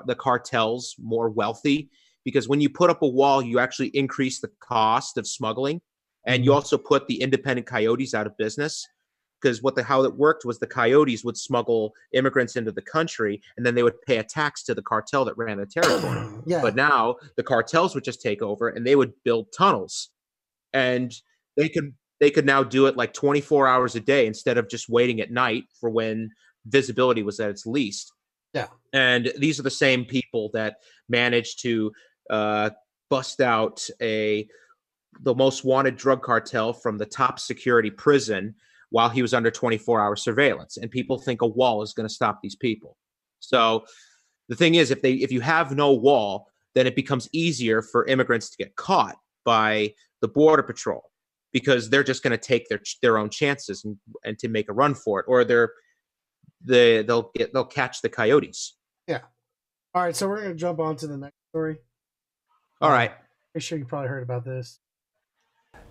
the cartels more wealthy, because when you put up a wall, you actually increase the cost of smuggling, and you also put the independent coyotes out of business. Because how it worked was the coyotes would smuggle immigrants into the country, and then they would pay a tax to the cartel that ran the territory. Yeah. But now the cartels would just take over, and they would build tunnels, and they could now do it like 24 hours a day instead of just waiting at night for when visibility was at its least. Yeah. And these are the same people that managed to bust out the most wanted drug cartel from the top security prison while he was under 24-hour surveillance. And people think a wall is going to stop these people. So the thing is, if you have no wall, then it becomes easier for immigrants to get caught by the Border Patrol, because they're just going to take their own chances and to make a run for it, or they'll catch the coyotes. Yeah. All right, so we're going to jump on to the next story. All right. I'm sure you probably heard about this.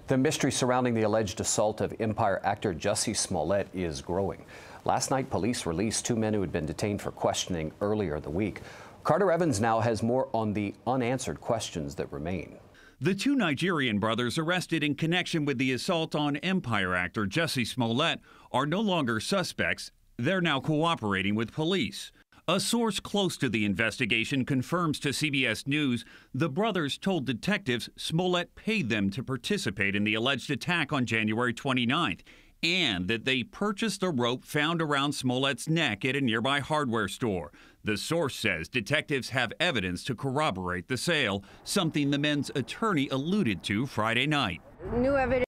The mystery surrounding the alleged assault of Empire actor Jussie Smollett is growing. Last night, police released 2 men who had been detained for questioning earlier in the week. Carter Evans now has more on the unanswered questions that remain. The 2 Nigerian brothers arrested in connection with the assault on Empire actor Jussie Smollett are no longer suspects. They're now cooperating with police. A source close to the investigation confirms to CBS News the brothers told detectives Smollett paid them to participate in the alleged attack on January 29th, and that they purchased a rope found around Smollett's neck at a nearby hardware store. The source says detectives have evidence to corroborate the sale, something the men's attorney alluded to Friday night. New evidence.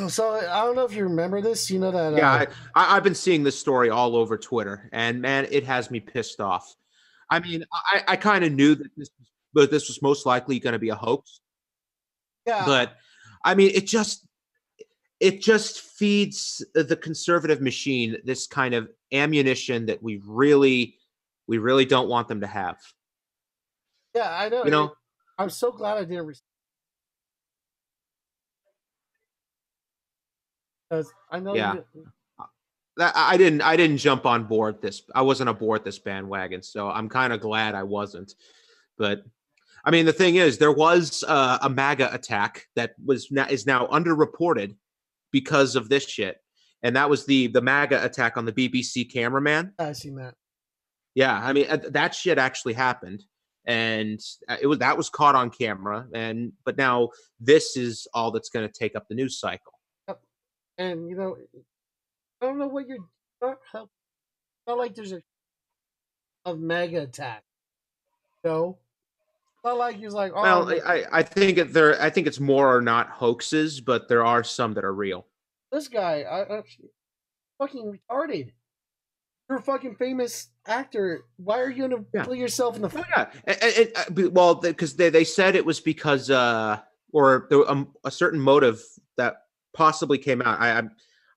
So I don't know if you remember this. You know that? Yeah, I've been seeing this story all over Twitter, and man, it has me pissed off. I mean, I kind of knew that this was most likely going to be a hoax. Yeah. But I mean, it just feeds the conservative machine this kind of ammunition that we really don't want them to have. Yeah, I know. You know, I'm so glad I didn't. Because I know. Yeah. I didn't jump on board this. I wasn't aboard this bandwagon, so I'm kind of glad I wasn't. But I mean, the thing is, there was a MAGA attack that is now underreported because of this shit, and that was the MAGA attack on the BBC cameraman. I've seen that. Yeah, I mean that shit actually happened, and that was caught on camera. But now this is all that's going to take up the news cycle. And you know, I don't know what you're not help. Not like there's a MAGA attack. No, not like he's like. Oh, well, I think it's more or not hoaxes, but there are some that are real. This guy, I fucking retarded. You're a fucking famous actor. Why are you going to put yourself in the? Yeah, well, because they said it was because or there a certain motive that possibly came out.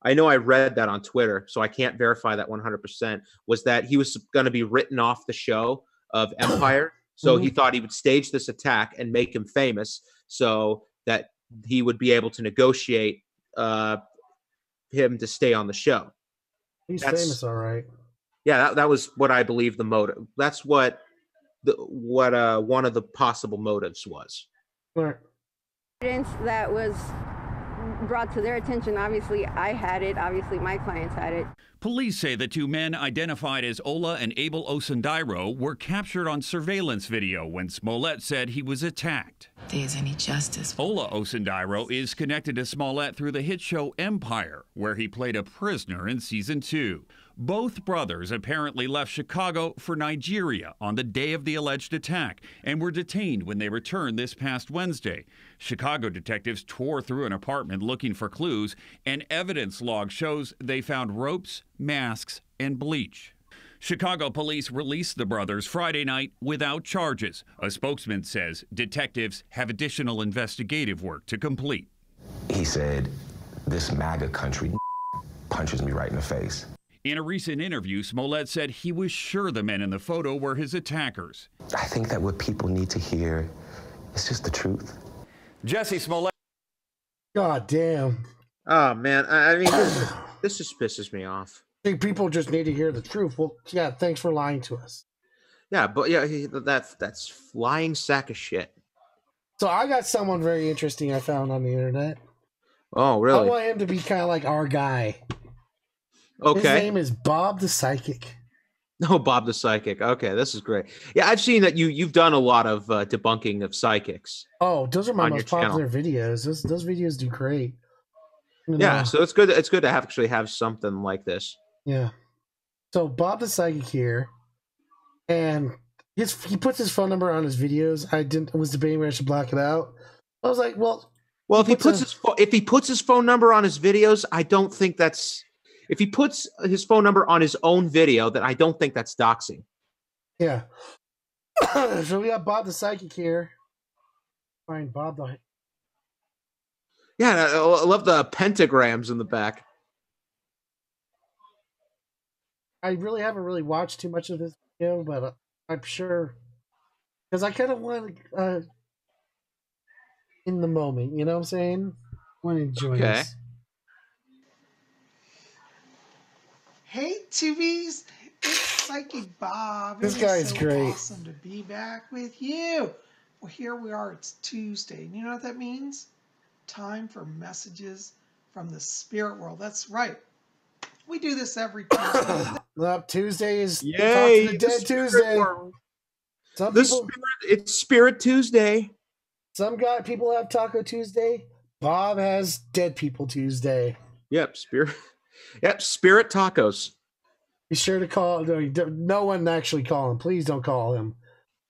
I know I read that on Twitter, so I can't verify that 100%. Was that he was going to be written off the show of Empire, so he thought he would stage this attack and make him famous, so that he would be able to negotiate him to stay on the show. He's famous, all right. Yeah, that was what I believe the motive. That's what one of the possible motives was. Evidence that was brought to their attention. Obviously, I had it. Obviously, my clients had it. Police say the 2 men identified as Ola and Abel Osundairo were captured on surveillance video when Smollett said he was attacked. There's any justice. Ola Osundairo is connected to Smollett through the hit show Empire, where he played a prisoner in season 2. Both brothers apparently left Chicago for Nigeria on the day of the alleged attack and were detained when they returned this past Wednesday. Chicago detectives tore through an apartment looking for clues, and evidence log shows they found ropes, masks, and bleach. Chicago police released the brothers Friday night without charges. A spokesman says detectives have additional investigative work to complete. He said, "This MAGA country punches me right in the face." In a recent interview, Smollett said he was sure the men in the photo were his attackers. I think that what people need to hear is just the truth. Jussie Smollett. God damn. Oh, man. I mean, this just pisses me off. I think people just need to hear the truth. Well, yeah, thanks for lying to us. Yeah, but yeah, that's flying sack of shit. So I got someone very interesting I found on the internet. Oh, I really? want him to be kind of like our guy. His Okay. name is Bob the Psychic. No, Bob the Psychic. Okay, this is great. Yeah, I've seen that you've done a lot of debunking of psychics. Oh, those are my On your most popular videos. Those videos do great. You Yeah, know, so it's good. It's good to actually have something like this. yeah. So Bob the Psychic here, and he puts his phone number on his videos. I was debating whether I should block it out. I was like, well, Well, if he puts his phone number on his videos, I don't think that's. If he puts his phone number on his own video, then I don't think that's doxing. yeah. So we got Bob the Psychic here. Find Bob the. Yeah, I love the pentagrams in the back. I really haven't watched too much of this video, but I'm sure because I kind of want in the moment. You know what I'm saying? I want to enjoy this. Hey, Tubies, it's Psychic Bob. This It guy is is so great. awesome to be back with you. Well, here we are. It's Tuesday. And you know what that means? Time for messages from the spirit world. That's right. We do this every Tuesday. Tuesday is Yay, Talk to the the Dead spirit Tuesday. world. Some The people, it's Spirit Tuesday. people have Taco Tuesday. Bob has Dead People Tuesday. Yep, Spirit. Yep, Spirit Tacos. Be sure to call. No one actually call him. Please don't call him.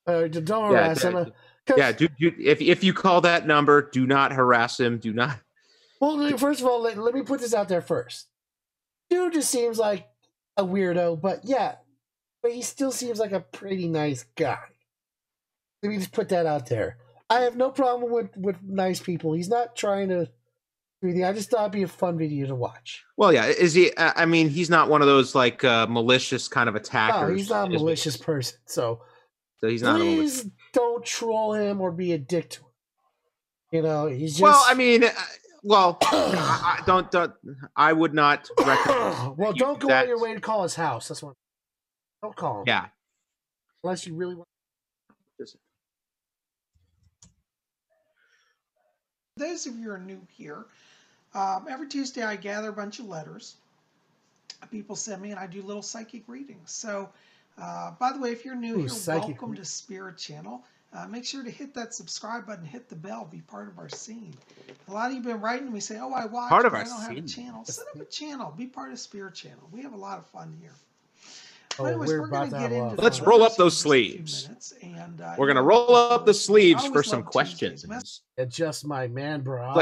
Don't harass him. Yeah, if you call that number, do not harass him. Do not. Well, first of all, let me put this out there first. Dude just seems like a weirdo, but he still seems like a pretty nice guy. Let me just put that out there. I have no problem with nice people. He's not trying to do anything. I just thought it'd be a fun video to watch. Well, yeah, is he? I mean, he's not one of those like malicious kind of attackers. No, he's not a malicious person. So he's not. Please don't troll him or be a dick to him. You know, he's just. Well, I mean, I don't. I would not recommend. Well, don't go out your way to call his house. That's what. Don't call him. Yeah. Unless you really want. Those of you who are new here, every Tuesday I gather a bunch of letters. People send me, and I do little psychic readings. So, by the way, if you're new here, welcome to Spirit Channel. Make sure to hit that subscribe button, hit the bell, be part of our scene. A lot of you have been writing to me saying, "Oh, I watch, but I don't have a channel." Set up a channel, be part of Spirit Channel. We have a lot of fun here. Anyways, we're going to get into. Let's roll up those sleeves. We're going to roll up the sleeves for some questions. Adjust my man, bro.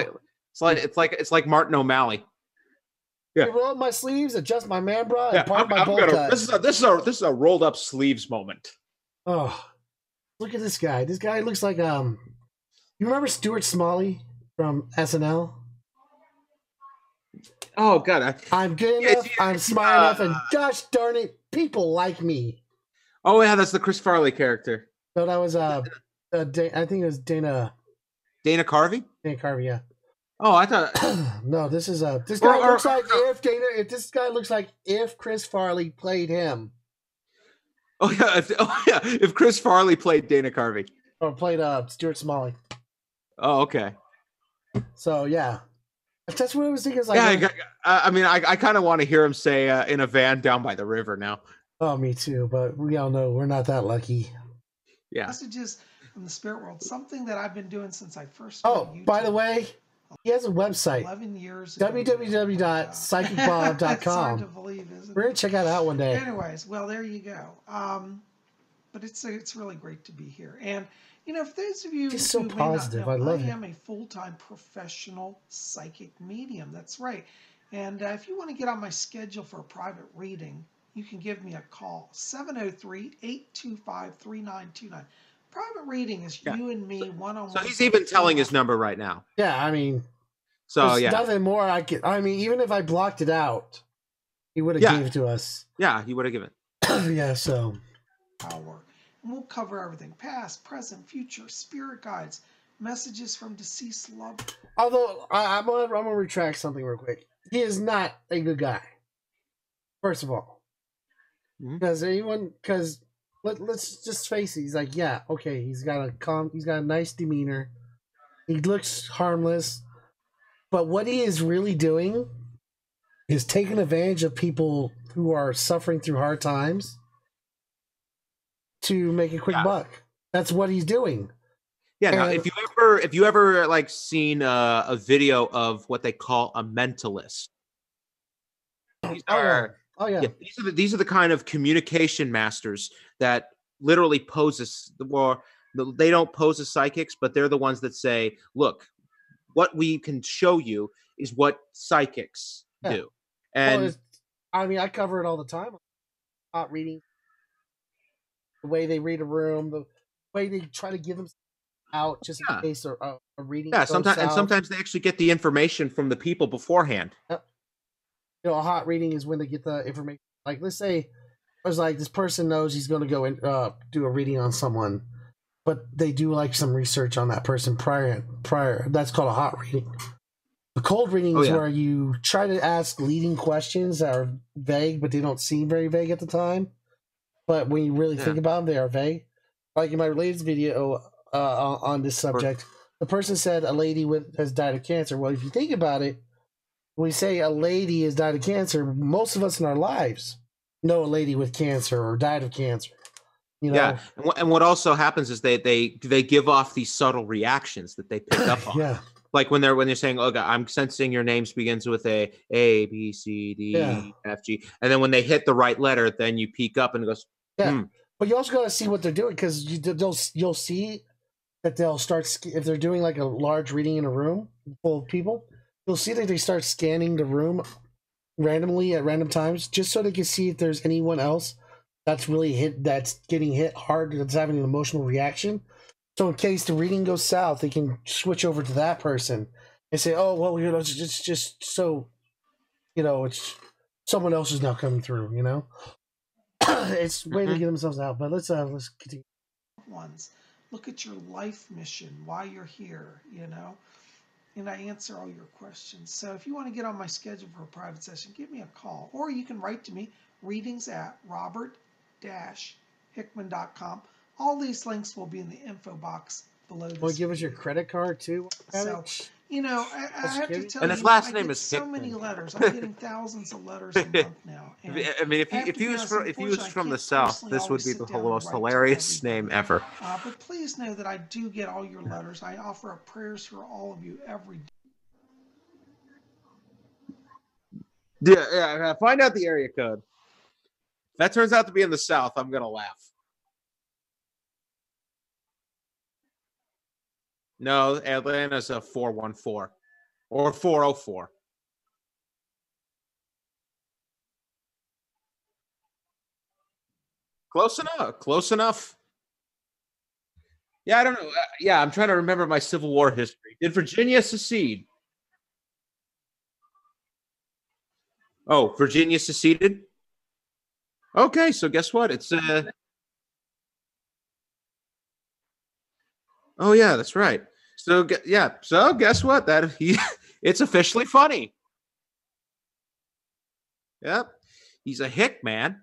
It's like Martin O'Malley. Yeah. Roll up my sleeves, adjust my man, bro. And part my bowl cut. This is a rolled up sleeves moment. Oh, look at this guy. This guy looks like you remember Stuart Smalley from SNL? Oh God, I'm good enough. I'm smart enough, and gosh darn it, people like me. Oh yeah, that's the Chris Farley character. No, that was I think it was Dana Carvey. Dana Carvey, yeah. Oh, I thought. No, this is this guy looks like if Chris Farley played him. Oh yeah, if Chris Farley played Dana Carvey. Or played Stuart Smalley. Oh, okay. So yeah. That's what I was thinking. Like, yeah, I mean, I kind of want to hear him say in a van down by the river now. Oh, me too. But we all know we're not that lucky. Yeah. Messages from the spirit world, something that I've been doing since I first. Oh, by the way, he has a website. 11 years. www.psychicbob.com. Hard to believe, isn't it? We're gonna check that out one day. Anyways, well, there you go. But it's really great to be here. And you know, for those of you He's so who positive. may not know, I love am a full-time professional psychic medium. That's right. And if you want to get on my schedule for a private reading, you can give me a call, 703-825-3929. Private reading is you and me one-on-one. So he's even telling his number right now. Yeah, I mean, so there's nothing more I could. I mean, even if I blocked it out, he would have gave it to us. Yeah, he would have given. Yeah, so. Power. And we'll cover everything: past, present, future, spirit guides, messages from deceased loved ones. Although I'm gonna retract something real quick. He is not a good guy. First of all, because let's just face it. He's like, yeah, okay. He's got a nice demeanor. He looks harmless, but what he is really doing is taking advantage of people who are suffering through hard times to make a quick buck. That's what he's doing. Yeah. Now, if you ever like seen a video of what they call a mentalist, these are these are the kind of communication masters that literally pose they don't pose as psychics, but they're the ones that say, "Look, what we can show you is what psychics do." And I cover it all the time. Not reading, the way they read a room, the way they try to give them out just in case a reading. Yeah, sometimes they actually get the information from the people beforehand. Yep. You know, a hot reading is when they get the information. Like, let's say it was like this person knows he's going to go and do a reading on someone, but they do like some research on that person prior. That's called a hot reading. A cold reading is where you try to ask leading questions that are vague, but they don't seem very vague at the time. But when you really think about them, they are vague. Like in my latest video on this subject, the person said a lady has died of cancer. Well, if you think about it, when we say a lady has died of cancer, most of us in our lives know a lady with cancer or died of cancer. You know? Yeah, and what also happens is they give off these subtle reactions that they pick up on. Yeah. Like when they're saying, "Oh, God, I'm sensing your names begins with A, B, C, D, F, G," and then when they hit the right letter, then you peek up and it goes, But you also got to see what they're doing, because you'll see that they'll start, if they're doing like a large reading in a room full of people, you'll see that they start scanning the room randomly at random times, just so they can see if there's anyone else that's getting hit hard, that's having an emotional reaction. So in case the reading goes south, they can switch over to that person and say, "Oh, well, you know, it's just so, you know, it's someone else is now coming through." You know, it's a way to get themselves out. But let's continue. Look at your life mission, why you're here. You know, and I answer all your questions. So if you want to get on my schedule for a private session, give me a call, or you can write to me. Readings@robert-hickman.com. All these links will be in the info box below this. Will you give us your credit card too? So, you know, I have to tell and you, his last I name get is so Hickman. many letters. I'm getting thousands of letters a month now. And I mean, if he was from the South, this would be the most hilarious name ever. But please know that I do get all your letters. I offer up prayers for all of you every day. Yeah. Find out the area code. If that turns out to be in the South, I'm gonna laugh. No, Atlanta's a 414 or 404. Close enough. Close enough. Yeah, I don't know. I'm trying to remember my Civil War history. Did Virginia secede? Oh, Virginia seceded? Okay, so guess what? It's Oh yeah, that's right. So guess what? It's officially funny. Yep. He's a hick man.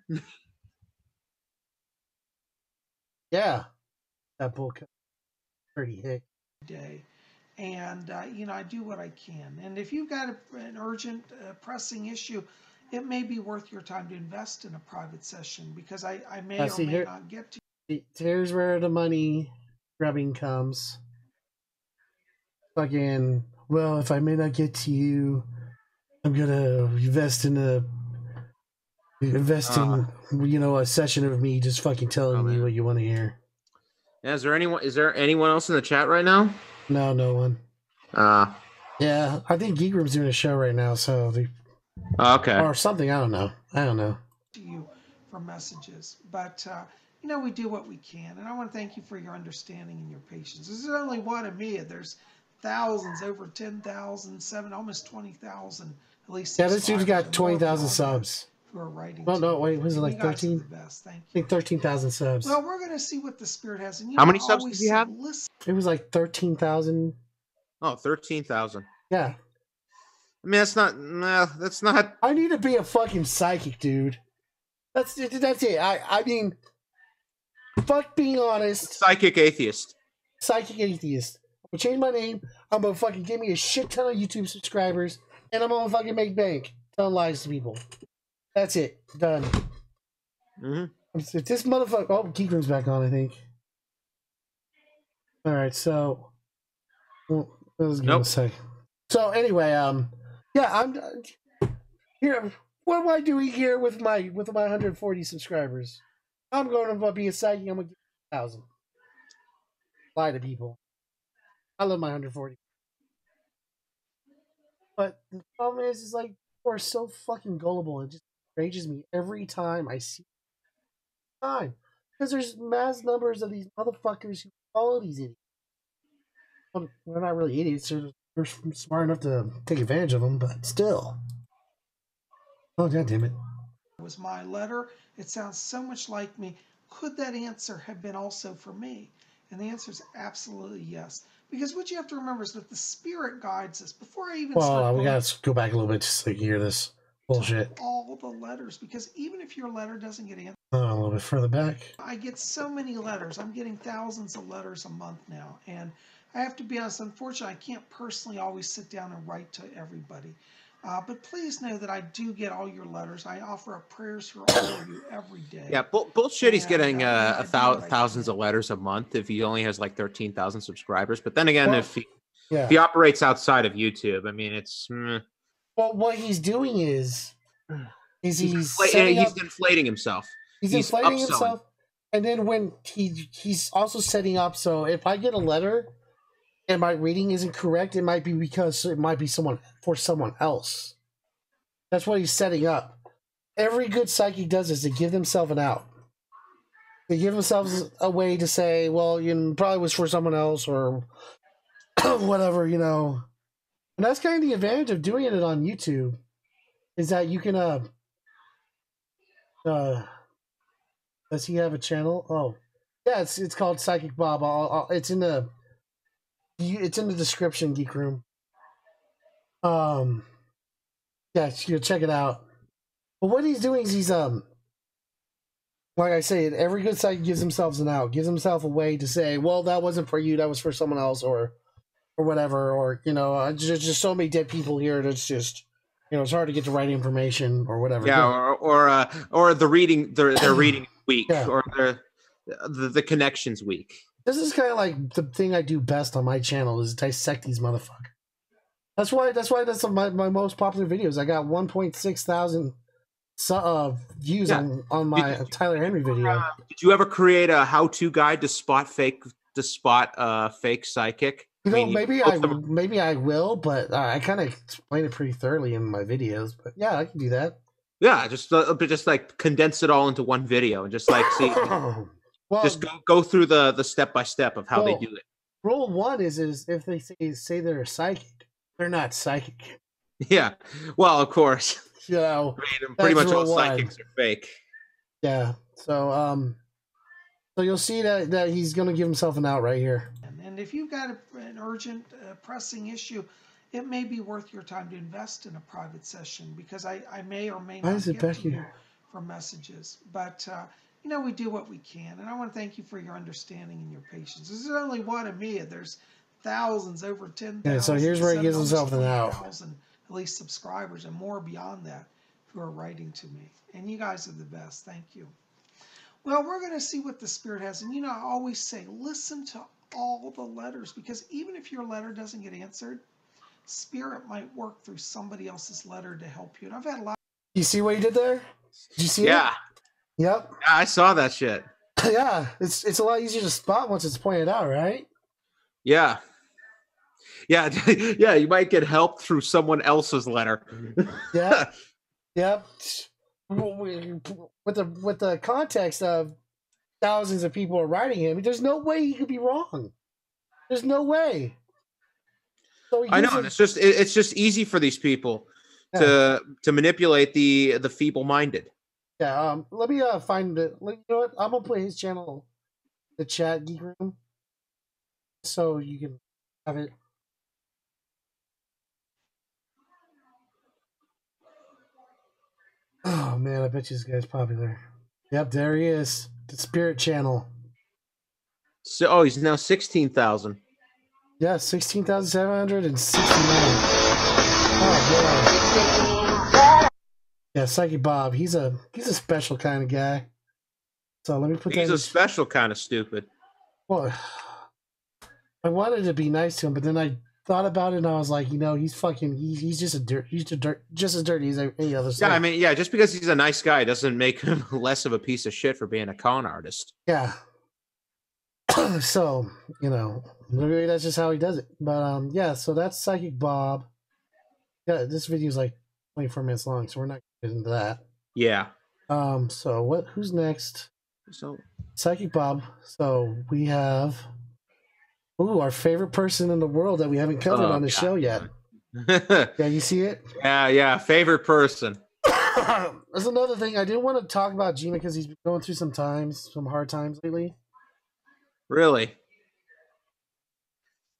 Yeah. That bull pretty hick. Day. And, you know, I do what I can. And if you've got an urgent, pressing issue, it may be worth your time to invest in a private session, because I may or may not get to. Here's where the money grubbing comes. Fucking, well, if I may not get to you, I'm gonna invest in a session of me just fucking telling you what you want to hear. Yeah, is there anyone else in the chat right now? No one. Yeah, I think Geek Room's doing a show right now, so okay. Or something, I don't know. To you for messages. But you know, we do what we can, and I want to thank you for your understanding and your patience. This is only one of me. There's thousands, over 10,000, almost 20,000, at least. Yeah, this dude's got 20,000 subs. Who are writing? No, wait, was it like 13? The best. Thank you. I think 13,000 subs. Well, we're going to see what the Spirit has. And how many subs does he have? It was like 13,000. Oh, 13,000. Yeah. I mean, that's not. I need to be a fucking psychic, dude. That's it. I mean, Fuck being honest. Psychic atheist. Psychic atheist. I'm gonna change my name. I'm gonna fucking give me a shit ton of YouTube subscribers, and I'm gonna fucking make bank telling lies to people. That's it. Done. If this motherfucker. Oh, Geek Room's back on, I think. Alright, so. Well, let's give it a sec. So, anyway, yeah, I'm. Here. What am I doing here with my 140 subscribers? I'm going to be a psychic. I'm going to get 1,000. Lie to people. I love my 140. But the problem is like, people are so fucking gullible. It just enrages me every time I see time. Because there's mass numbers of these motherfuckers who follow these idiots. Well, they're not really idiots. They're smart enough to take advantage of them, but still. Oh, God damn it. It was my letter. It sounds so much like me. Could that answer have been also for me? And the answer is absolutely yes. Because what you have to remember is that the spirit guides us. Before I even start, we gotta go back a little bit just so you can hear this bullshit. All the letters, because even if your letter doesn't get answered, a little bit further back. I get so many letters. I'm getting thousands of letters a month now, and I have to be honest. Unfortunately, I can't personally always sit down and write to everybody. But please know that I do get all your letters. I offer up prayers for all of you every day. Yeah, bullshit. He's getting thousands of letters a month if he only has like 13,000 subscribers. But then again, if he operates outside of YouTube, I mean, it's. Well, what he's doing is he's inflating himself. He's inflating himself, and then when he's also setting up. So if I get a letter and my reading isn't correct, it might be because it might be someone else. That's what he's setting up. Every good psychic does is they give themselves an out. They give themselves a way to say, well, probably was for someone else or whatever, And that's kind of the advantage of doing it on YouTube, is that you can, does he have a channel? Oh, yeah, it's called Psychic Bob. It's in the description, Geek Room. Yeah, you check it out. But what he's doing is he's like I say, every good psychic gives themselves an out, gives himself a way to say, well, that wasn't for you, that was for someone else, or whatever, or just so many dead people here that's just it's hard to get the right information or whatever. Yeah, or the reading they're reading weak, or the connection's weak. This is kind of like the thing I do best on my channel is dissect these motherfuckers. That's why that's my most popular videos. I got 1.6 thousand views on my Tyler Henry video. Did you ever create a how-to guide to spot fake psychic? Maybe I will, but I kind of explain it pretty thoroughly in my videos. But yeah, I can do that. Yeah, just like condense it all into one video and just like see. Just go through the step by step of how they do it. Rule one is if they say they're a psychic, they're not psychic. Yeah, well, of course. Pretty much all psychics are fake. Yeah. So you'll see that he's going to give himself an out right here. And if you've got an urgent, pressing issue, it may be worth your time to invest in a private session, because I may or may not get to you for messages. But we do what we can, and I want to thank you for your understanding and your patience. This is only one of me. There's thousands, over 10,000. Yeah, so here's where he gives himself an out. At least subscribers, and more beyond that, who are writing to me. And you guys are the best. Thank you. Well, we're going to see what the Spirit has. And I always say, listen to all the letters, because even if your letter doesn't get answered, Spirit might work through somebody else's letter to help you. And I've had a lot. You see what he did there? Did you see it? Yeah. Yep. Yeah, I saw that shit. Yeah, it's a lot easier to spot once it's pointed out, right? Yeah. Yeah, yeah, you might get help through someone else's letter. Yeah. Yep. With the context of thousands of people are writing him, there's no way he could be wrong. There's no way. So I know. It's just easy for these people to manipulate the feeble-minded. Yeah. Let me find it. You know what? I'm gonna put his channel, the chat, Geek Room, so you can have it. Oh man, I bet you this guy's popular. Yep, there he is. The Spirit channel. So, oh, he's now 16,000. Yeah, 16,769. Oh boy. Yeah, Psychic Bob. He's a special kind of guy. So let me put that. He's a special kind of stupid. Well, I wanted to be nice to him, but then I thought about it and I was like, he's fucking. He's just just as dirty as any other. Yeah, I mean, yeah, just because he's a nice guy doesn't make him less of a piece of shit for being a con artist. Yeah. So maybe that's just how he does it. But yeah. So that's Psychic Bob. Yeah, this video is like 24 minutes long, so we're not getting into that. Yeah. So who's next? So Psychic Bob. So we have our favorite person in the world that we haven't covered on the show yet. Yeah, you see it? Yeah, favorite person. There's another thing. I didn't want to talk about Gina because he's been going through some hard times lately. Really?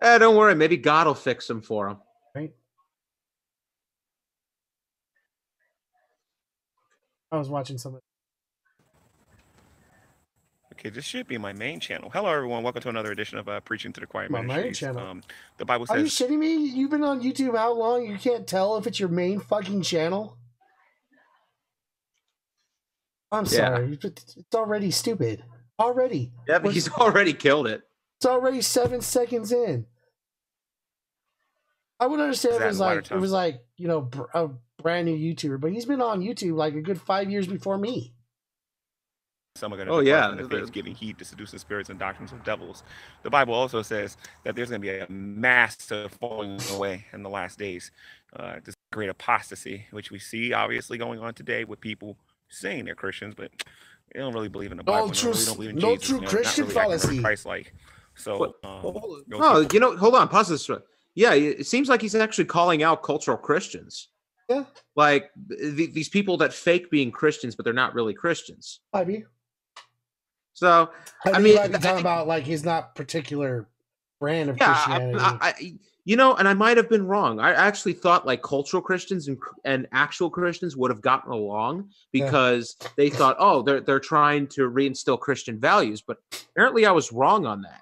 Don't worry, maybe God will fix him for him. Right? I was watching some. Okay, this should be my main channel. Hello, everyone. Welcome to another edition of Preaching to the Choir Ministries. My main channel. The Bible says... Are you shitting me? You've been on YouTube how long? You can't tell if it's your main fucking channel? I'm sorry. It's already stupid. Already. Yeah, but he's already killed it. It's already 7 seconds in. I would understand if it was like a brand new YouTuber, but he's been on YouTube like a good 5 years before me. Some are going to depart from the faith, giving heed to seducing spirits and doctrines of devils. The Bible also says that there's going to be a massive falling away in the last days. This great apostasy, which we see obviously going on today with people saying they're Christians, but they don't really believe in the Bible. They don't believe in Jesus. True Christian fallacy. Christ-like. So, hold on, pause this. Yeah, it seems like he's actually calling out cultural Christians. Yeah, like these people that fake being Christians, but they're not really Christians. Maybe. So I mean, talking about like his not particular brand of Christianity. And I might have been wrong. I actually thought like cultural Christians and actual Christians would have gotten along because they thought, they're trying to reinstill Christian values. But apparently I was wrong on that.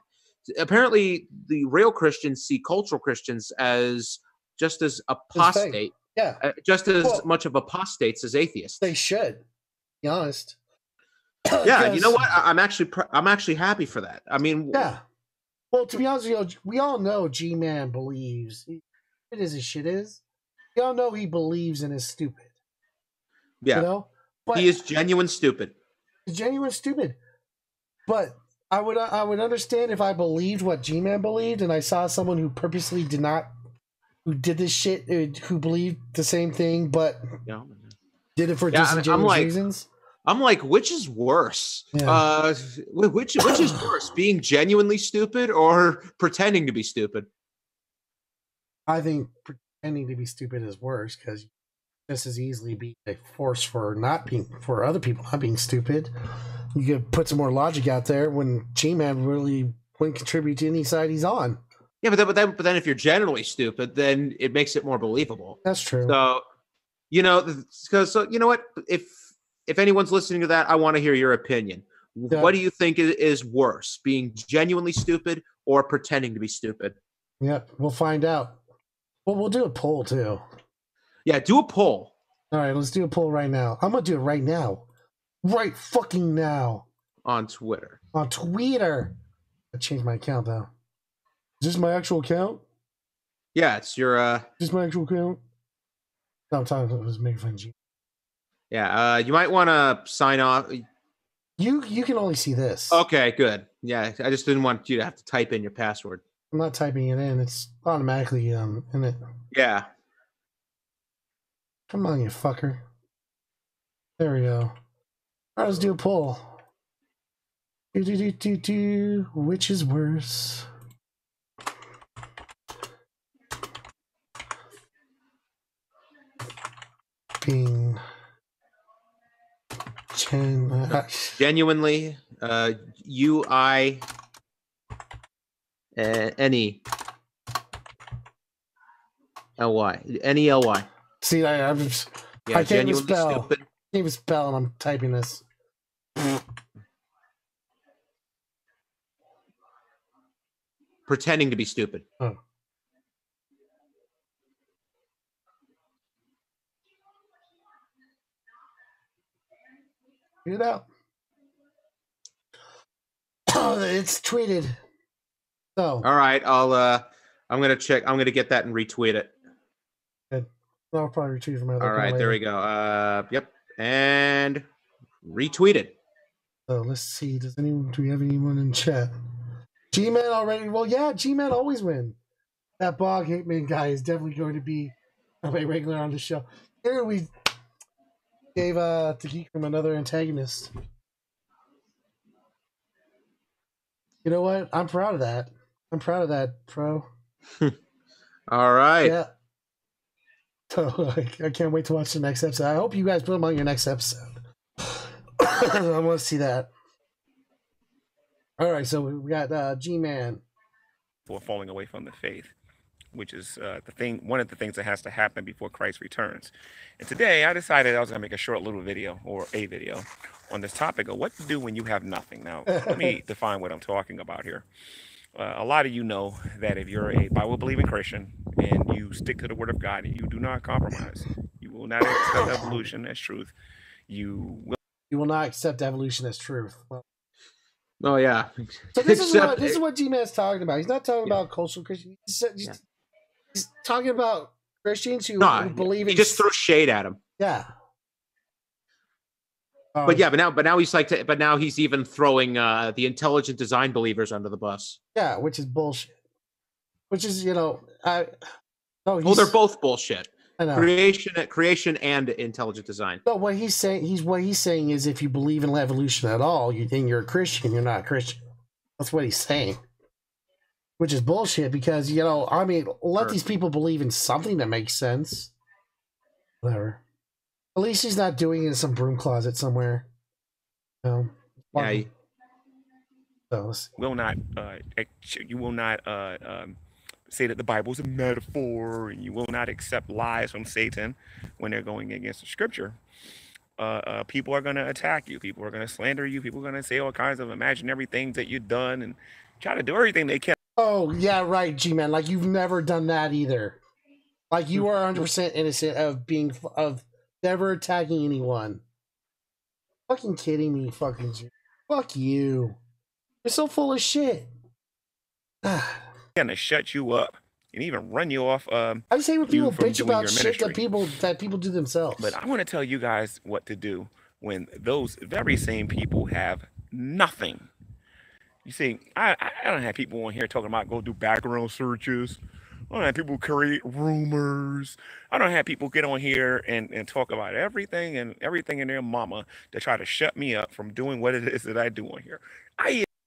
Apparently the real Christians see cultural Christians as just as apostate. Yeah. Just as much of apostates as atheists. They should. To be honest. Yeah, you know what? I'm actually happy for that. I mean, yeah. Well, to be honest, we all know G-Man believes it is as shit is. We all know he believes and is stupid. Yeah, but he is genuine stupid. He's genuine stupid. But I would understand if I believed what G-Man believed, and I saw someone who purposely who did this shit, who believed the same thing, but did it for disingenuous reasons. I'm like, which is worse? Yeah. Which is worse, being genuinely stupid or pretending to be stupid? I think pretending to be stupid is worse because you just as easily be a force for other people not being stupid. You could put some more logic out there when G-Man really wouldn't contribute to any side he's on. Yeah, but then if you're generally stupid, then it makes it more believable. That's true. So, you know what? If anyone's listening to that, I want to hear your opinion. Yeah. What do you think is worse, being genuinely stupid or pretending to be stupid? Yeah, we'll find out. Well, we'll do a poll too. Yeah, do a poll. All right, let's do a poll right now. I'm going to do it right now. Right fucking now. On Twitter. I changed my account though. Is this my actual account? Yeah, it's your Is this my actual account? No, I'm talking about making fun of G. Yeah, you might want to sign off. You can only see this. Okay, good. Yeah, I just didn't want you to have to type in your password. I'm not typing it in. It's automatically in it. Yeah. Come on, you fucker. There we go. All right, let's do a poll. Which is worse? Being genuinely U-I N-E L-Y N-E-L-Y. See, I can't even spell. Stupid. I can't even spell, and I'm typing this. pretending to be stupid. Oh. Get it out. It's tweeted. So all right, I'm gonna check. I'm gonna get that and retweet it. Good. I'll probably retweet from my other. All right, there we go. Yep, and retweeted. So let's see. Do we have anyone in chat? G-Man already. Well, yeah, G-Man always win. That Bog Hitman guy is definitely going to be a regular on the show. Here we gave to Geek from another antagonist. You know what? I'm proud of that. I'm proud of that, pro. All right. Yeah. So I can't wait to watch the next episode. I hope you guys put them on your next episode. I want to see that. All right, so we got G-Man. For falling away from the faith, which is one of the things that has to happen before Christ returns. And today I decided I was going to make a short little video, or a video, on this topic of what to do when you have nothing. Now, let me define what I'm talking about here. A lot of you know that if you're a Bible-believing Christian and you stick to the Word of God and you do not compromise, you will not accept evolution as truth. You will not accept evolution as truth. Well, oh yeah. So this is what G-Man's talking about. He's not talking about cultural Christians. He's talking about Christians who believe in. He just threw shade at him. Yeah. But now he's like, but now he's even throwing the intelligent design believers under the bus. Yeah, which is bullshit. Which is, they're both bullshit. I know. Creation and intelligent design. But what he's saying is, if you believe in evolution at all, then you're a Christian. You're not a Christian. That's what he's saying. Which is bullshit because let these people believe in something that makes sense. Whatever. At least he's not doing it in some broom closet somewhere. Yeah. So you will not say that the Bible is a metaphor, and you will not accept lies from Satan when they're going against the Scripture. People are going to attack you. People are going to slander you. People are going to say all kinds of imaginary things that you've done and try to do everything they can. Oh, yeah, right, G-Man. Like, you've never done that either. Like, you are 100% innocent of never attacking anyone. Fucking kidding me, fucking G. Fuck you. You're so full of shit. Gonna shut you up and even run you off. I just hate when people bitch about shit that people do themselves. But I want to tell you guys what to do when those very same people have nothing. You see, I don't have people on here talking about go do background searches. I don't have people create rumors. I don't have people get on here and talk about everything and everything in their mama to try to shut me up from doing what it is that I do on here.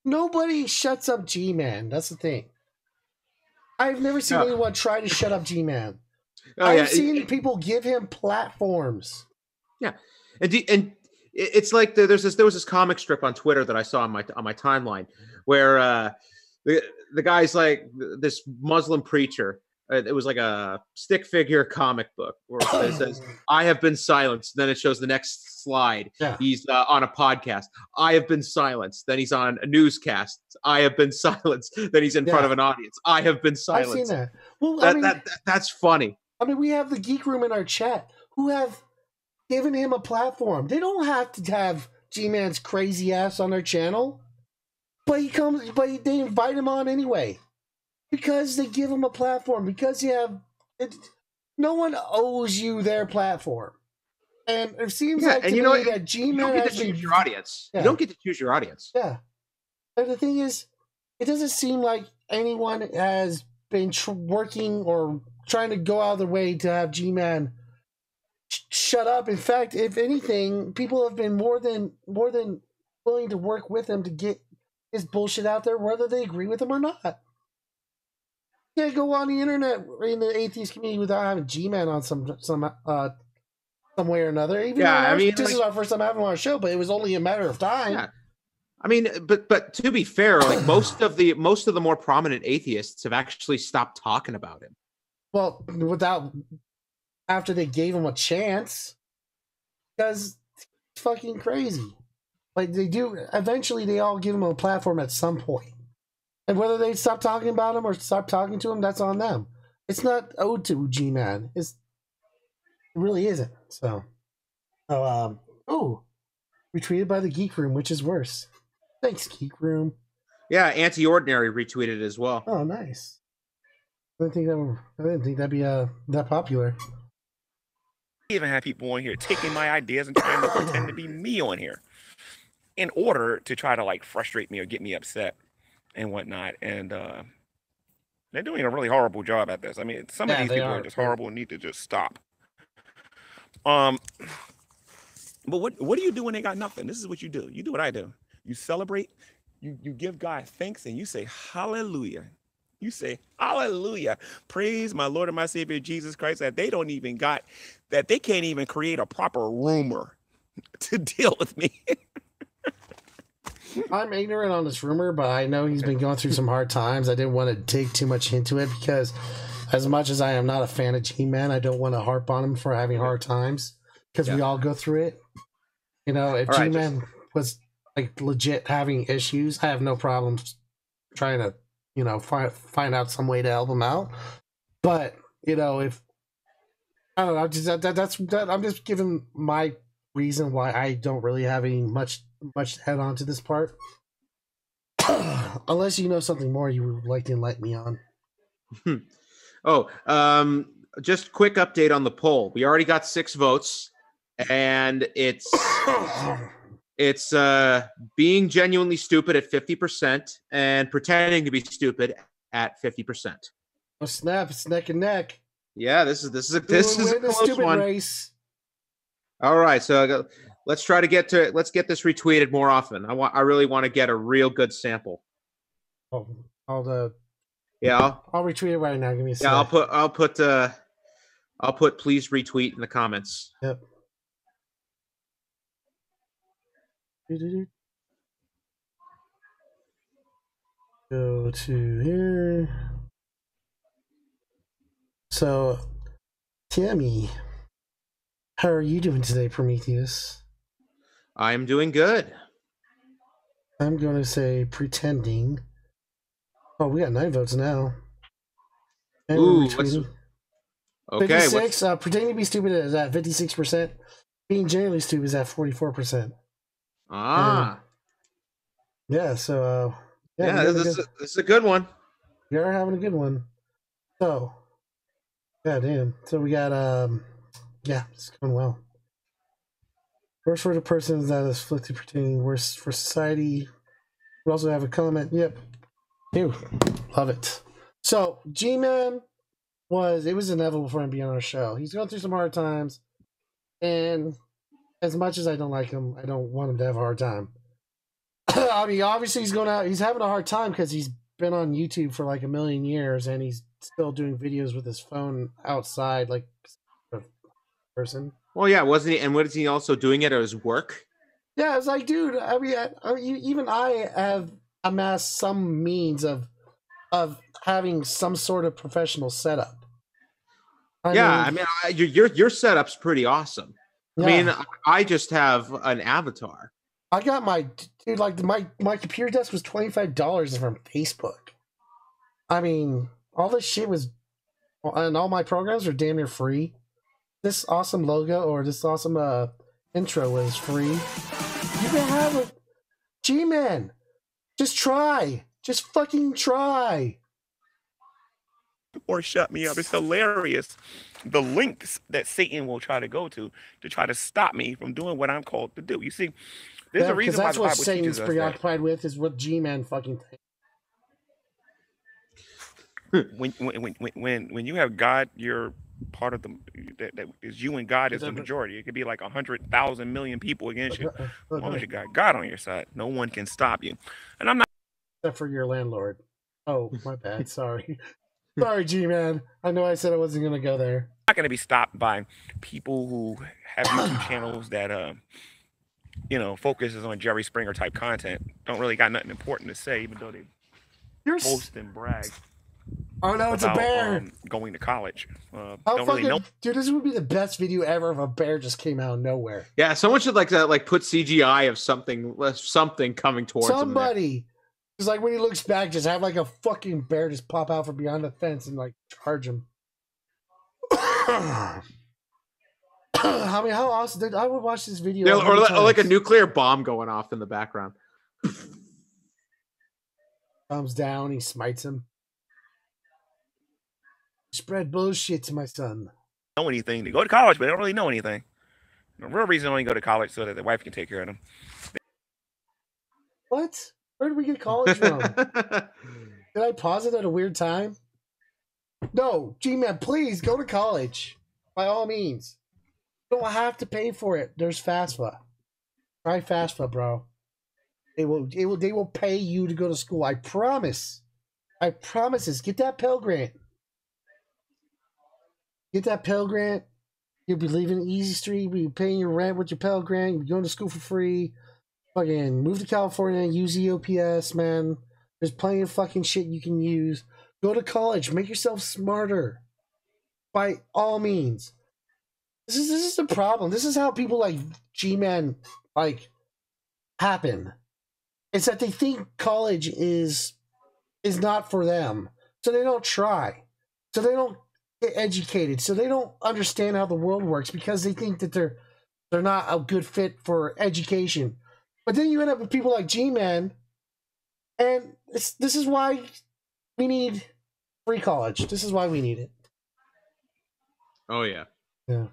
Nobody shuts up G-Man. That's the thing. I've never seen anyone try to shut up G-Man. I've seen people give him platforms. Yeah, and it's like there was this comic strip on Twitter that I saw on my timeline where the guy's like this Muslim preacher. It was like a stick figure comic book where it says, "I have been silenced." Then it shows the next slide. Yeah. He's on a podcast. I have been silenced. Then he's on a newscast. I have been silenced. Then he's in front of an audience. I have been silenced. I've seen that. Well, that's funny. I mean, we have the Geek Room in our chat who have given him a platform. They don't have to have G-Man's crazy ass on their channel, but they invite him on anyway. Because they give them a platform. Because no one owes you their platform, and it seems like and to me that G-Man you don't get to choose your audience. Yeah. You don't get to choose your audience. Yeah, and the thing is, it doesn't seem like anyone has been working or trying to go out of their way to have G-Man shut up. In fact, if anything, people have been more than willing to work with him to get his bullshit out there, whether they agree with him or not. You can't go on the internet in the atheist community without having G-Man on some way or another. Even this is our first time having him on our show, but it was only a matter of time. Yeah. I mean, but to be fair, like most of the more prominent atheists have actually stopped talking about him. Well, after they gave him a chance, because it's fucking crazy. Like they do, eventually they all give him a platform at some point. And whether they stop talking about him or stop talking to him, that's on them. It's not owed to G-Man. It really isn't. So, retweeted by the Geek Room, which is worse. Thanks, Geek Room. Yeah, Anti-Ordinary retweeted as well. Oh, nice. I didn't think that'd be that popular. I even have people on here taking my ideas and trying to pretend to be me on here in order to try to like frustrate me or get me upset and whatnot. And they're doing a really horrible job at this. I mean, some of these people are just horrible and need to just stop. But what do you do when they got nothing? This is what you do. You do what I do. You celebrate. You give God thanks and you say hallelujah. You say hallelujah. Praise my Lord and my Savior Jesus Christ that they don't even that they can't even create a proper rumor to deal with me. I'm ignorant on this rumor, but I know he's been going through some hard times. I didn't want to dig too much into it because as much as I am not a fan of G-Man, I don't want to harp on him for having hard times because we all go through it. You know, if G-Man was like legit having issues, I have no problem trying to, you know, find out some way to help him out. But, you know, if I don't know, I'm just giving my reason why I don't really have any much to head on to this part. Unless you know something more you would like to enlighten me on. Just quick update on the poll. We already got 6 votes, and it's being genuinely stupid at 50% and pretending to be stupid at 50%. Oh snap! It's neck and neck. Yeah, this is a close stupid one. Race. All right, so let's get this retweeted more often. I really want to get a real good sample. Oh, I'll retweet it right now. Give me a second. Yeah, I'll put please retweet in the comments. Yep. Go to here. So, Tammy, how are you doing today, Prometheus? I'm doing good. I'm going to say pretending. Oh, we got 9 votes now. And ooh, okay. 56. Pretending to be stupid is at 56%. Being genuinely stupid is at 44%. Ah. Yeah. So. This is a good one. We are having a good one. So. Yeah, damn. So we got it's going well. Worse for the person that is afflicted, pretending worse for society. We also have a comment. Yep. Ew. Love it. So G-Man it was inevitable for him being on our show. He's going through some hard times, and as much as I don't like him, I don't want him to have a hard time. I mean, obviously he's having a hard time because he's been on YouTube for like a million years, and he's still doing videos with his phone outside, like a person. Well, yeah, wasn't he? And what is he also doing it at his work? Yeah, it's like, dude. I mean, even I have amassed some means of having some sort of professional setup. I mean, your setup's pretty awesome. Yeah. I mean, I just have an avatar. I got my computer desk was $25 from Facebook. I mean, all this shit was, and all my programs are damn near free. This awesome logo or this awesome intro was free. You can have a G-Man. Just try. Just fucking try. Or shut me up. It's hilarious. The links that Satan will try to go to try to stop me from doing what I'm called to do. You see, there's a reason why the Bible teaches us that. That's what Satan's preoccupied with is what G-Man fucking thinks. When you have God, you're part of that is you and God is the majority. It could be like 100,000 million people against you. As long as you got God on your side, no one can stop you. And I'm not. Except for your landlord. Oh, my bad. Sorry. Sorry, G-Man. I know I said I wasn't going to go there. I'm not going to be stopped by people who have YouTube channels that, focuses on Jerry Springer type content. Don't really got nothing important to say, even though they boast and brag. Oh no, it's a bear going to college. Don't really know. Dude, this would be the best video ever if a bear just came out of nowhere. Yeah, someone should put CGI of something coming towards somebody. It's like when he looks back, just have like a fucking bear just pop out from behind the fence and like charge him. I mean, how awesome! I would watch this video. Yeah, or like a nuclear bomb going off in the background. Comes down, he smites him. Spread bullshit to my son. Know anything? They go to college, but they don't really know anything. The real reason they only go to college so that the wife can take care of them. What? Where did we get college from? Did I pause it at a weird time? No, G-Man, please go to college. By all means. You don't have to pay for it. There's FAFSA. Try FAFSA, bro. They will pay you to go to school. I promise. I promise this. Get that Pell Grant. Get that Pell Grant. You'll be leaving Easy Street. You'll be paying your rent with your Pell Grant. You'll be going to school for free. Fucking move to California. Use EOPS, man. There's plenty of fucking shit you can use. Go to college. Make yourself smarter. By all means. This is the problem. This is how people like G-Man like happen. It's that they think college is not for them. So they don't try. So they don't get educated. So they don't understand how the world works because they think that they're not a good fit for education. But then you end up with people like G-Man, and this is why we need free college. This is why we need it. Oh, yeah. Yeah.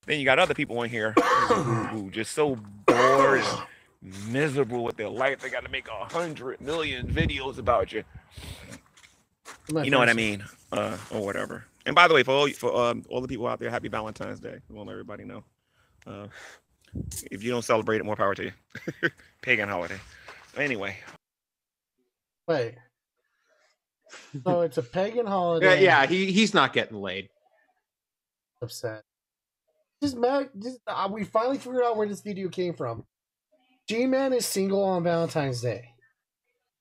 Then you got other people in here who just so bored and miserable with their life. They got to make 100 million videos about you. You know what I mean? Or whatever. And by the way, for all the people out there, happy Valentine's Day. I want everybody to know. If you don't celebrate it, more power to you. Pagan holiday. Anyway. Wait. So it's a pagan holiday. Yeah, he's not getting laid. Upset. We finally figured out where this video came from. G-Man is single on Valentine's Day.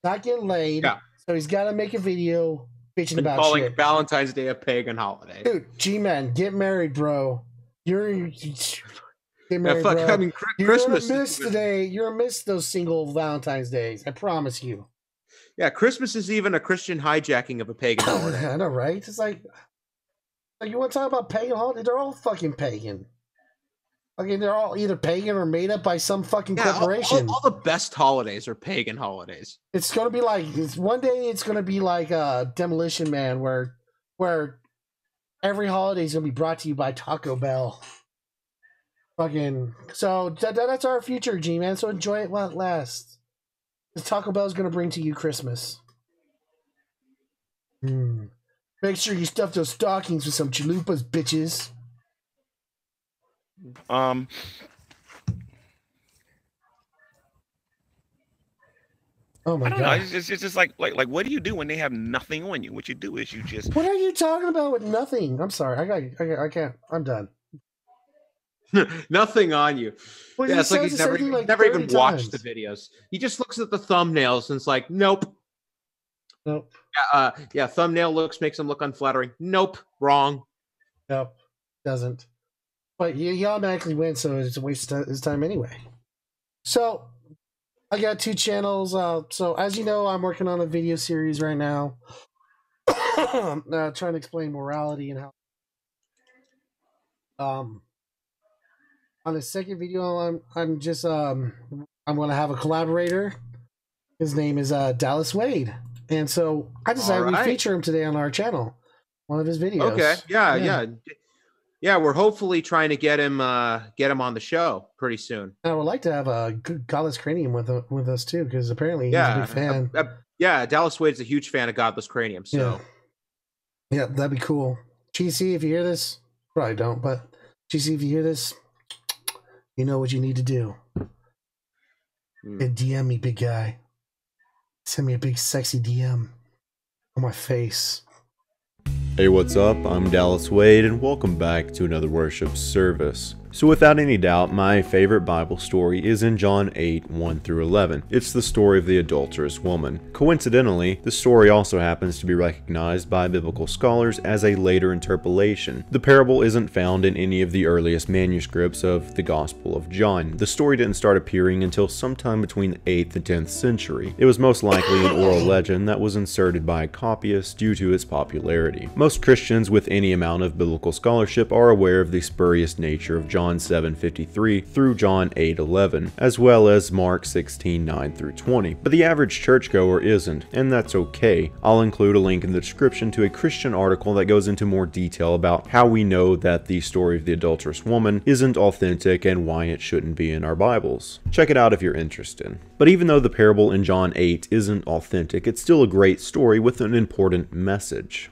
Not getting laid. Yeah. So he's got to make a video bitching about calling shit. Valentine's Day a pagan holiday. Dude, G-Man, get married, bro. Get married, bro. I mean, Christmas. You're gonna miss those single Valentine's Days. I promise you. Yeah, Christmas is even a Christian hijacking of a pagan holiday. I know, right? It's like you want to talk about pagan holidays? They're all fucking pagan. Okay, they're all either pagan or made up by some fucking corporation. All the best holidays are pagan holidays. It's gonna be like one day. It's gonna be like Demolition Man, where every holiday is gonna be brought to you by Taco Bell. Fucking so that's our future, G-Man. So enjoy it while it lasts. Because Taco Bell is gonna bring to you Christmas. Make sure you stuff those stockings with some chalupas, bitches. Oh my God! Know, it's just like what do you do when they have nothing on you? What you do is you just. What are you talking about with nothing? I'm sorry, I can't. I'm done. Nothing on you. Well, yeah, it's like he's never even watched the videos. He just looks at the thumbnails and it's like, nope. Yeah, thumbnail makes him look unflattering. Nope, wrong. Nope, doesn't. But he automatically wins, so it's a waste of his time anyway. So, I got 2 channels. So, as you know, I'm working on a video series right now. Trying to explain morality and how... on the second video, I'm just I'm gonna have a collaborator. His name is Dallas Wade, and so I decided we'd feature him today on our channel, one of his videos. Okay, yeah. We're hopefully trying to get him on the show pretty soon. I would like to have a Godless Cranium with us too, because apparently he's a big fan. Dallas Wade's a huge fan of Godless Cranium. So yeah, that'd be cool. GC, if you hear this, probably don't, but GC, if you hear this. You know what you need to do. DM me, big guy. Send me a big sexy DM on my face. Hey, what's up? I'm Dallas Wade, and welcome back to another worship service. So without any doubt, my favorite Bible story is in John 8, 1 through 11. It's the story of the adulterous woman. Coincidentally, the story also happens to be recognized by biblical scholars as a later interpolation. The parable isn't found in any of the earliest manuscripts of the Gospel of John. The story didn't start appearing until sometime between the 8th and 10th century. It was most likely an oral legend that was inserted by a copyist due to its popularity. Most Christians with any amount of biblical scholarship are aware of the spurious nature of John 7:53 through John 8:11, as well as Mark 16:9 through 20. But the average churchgoer isn't, and that's okay. I'll include a link in the description to a Christian article that goes into more detail about how we know that the story of the adulterous woman isn't authentic and why it shouldn't be in our Bibles. Check it out if you're interested. But even though the parable in John 8 isn't authentic, it's still a great story with an important message.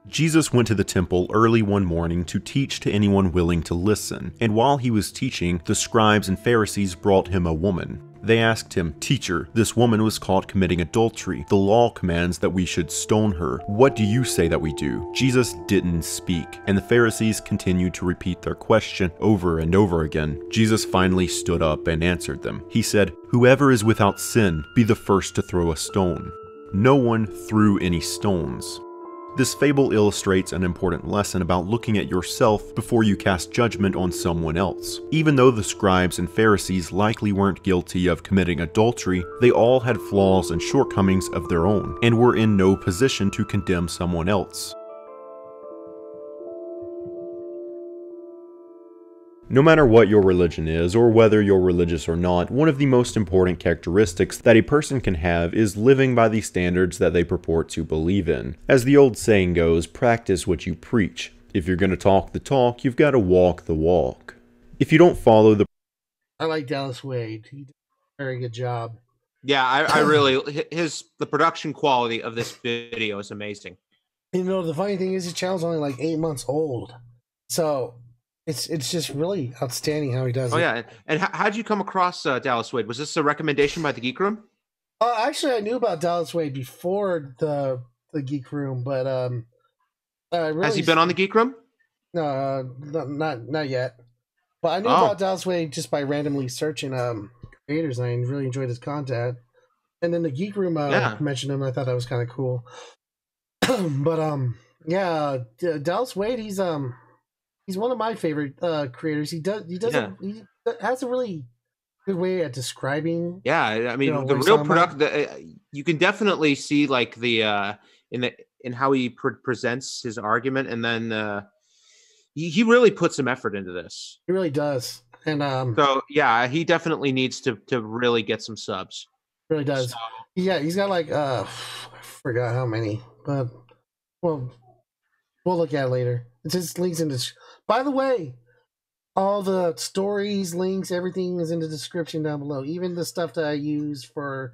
Jesus went to the temple early one morning to teach to anyone willing to listen, and while he was teaching, the scribes and Pharisees brought him a woman. They asked him, "Teacher, this woman was caught committing adultery. The law commands that we should stone her. What do you say that we do?" Jesus didn't speak, and the Pharisees continued to repeat their question over and over again. Jesus finally stood up and answered them. He said, "Whoever is without sin, be the first to throw a stone." No one threw any stones. This fable illustrates an important lesson about looking at yourself before you cast judgment on someone else. Even though the scribes and Pharisees likely weren't guilty of committing adultery, they all had flaws and shortcomings of their own, and were in no position to condemn someone else. No matter what your religion is, or whether you're religious or not, one of the most important characteristics that a person can have is living by the standards that they purport to believe in. As the old saying goes, practice what you preach. If you're going to talk the talk, you've got to walk the walk. If you don't follow the... I like Dallas Wade. He did a very good job. Yeah, I really... the production quality of this video is amazing. You know, the funny thing is his channel's only like 8 months old. So... It's just really outstanding how he does it. Oh yeah, and how'd you come across Dallas Wade? Was this a recommendation by the Geek Room? Actually, I knew about Dallas Wade before the Geek Room, but has he been on the Geek Room? No, not yet. But I knew about Dallas Wade just by randomly searching creators, and I really enjoyed his content. And then the Geek Room mentioned him. I thought that was kind of cool. But yeah, Dallas Wade, he's one of my favorite creators. He has a really good way at describing. Yeah, I mean, the real product. You can definitely see like the in how he presents his argument, and then he really puts some effort into this. He really does, and so yeah, he definitely needs to really get some subs. Really does. So, yeah, he's got like I forgot how many, but we'll look at it later. It's just links in this. By the way, all the stories, links, everything is in the description down below. Even the stuff that I use for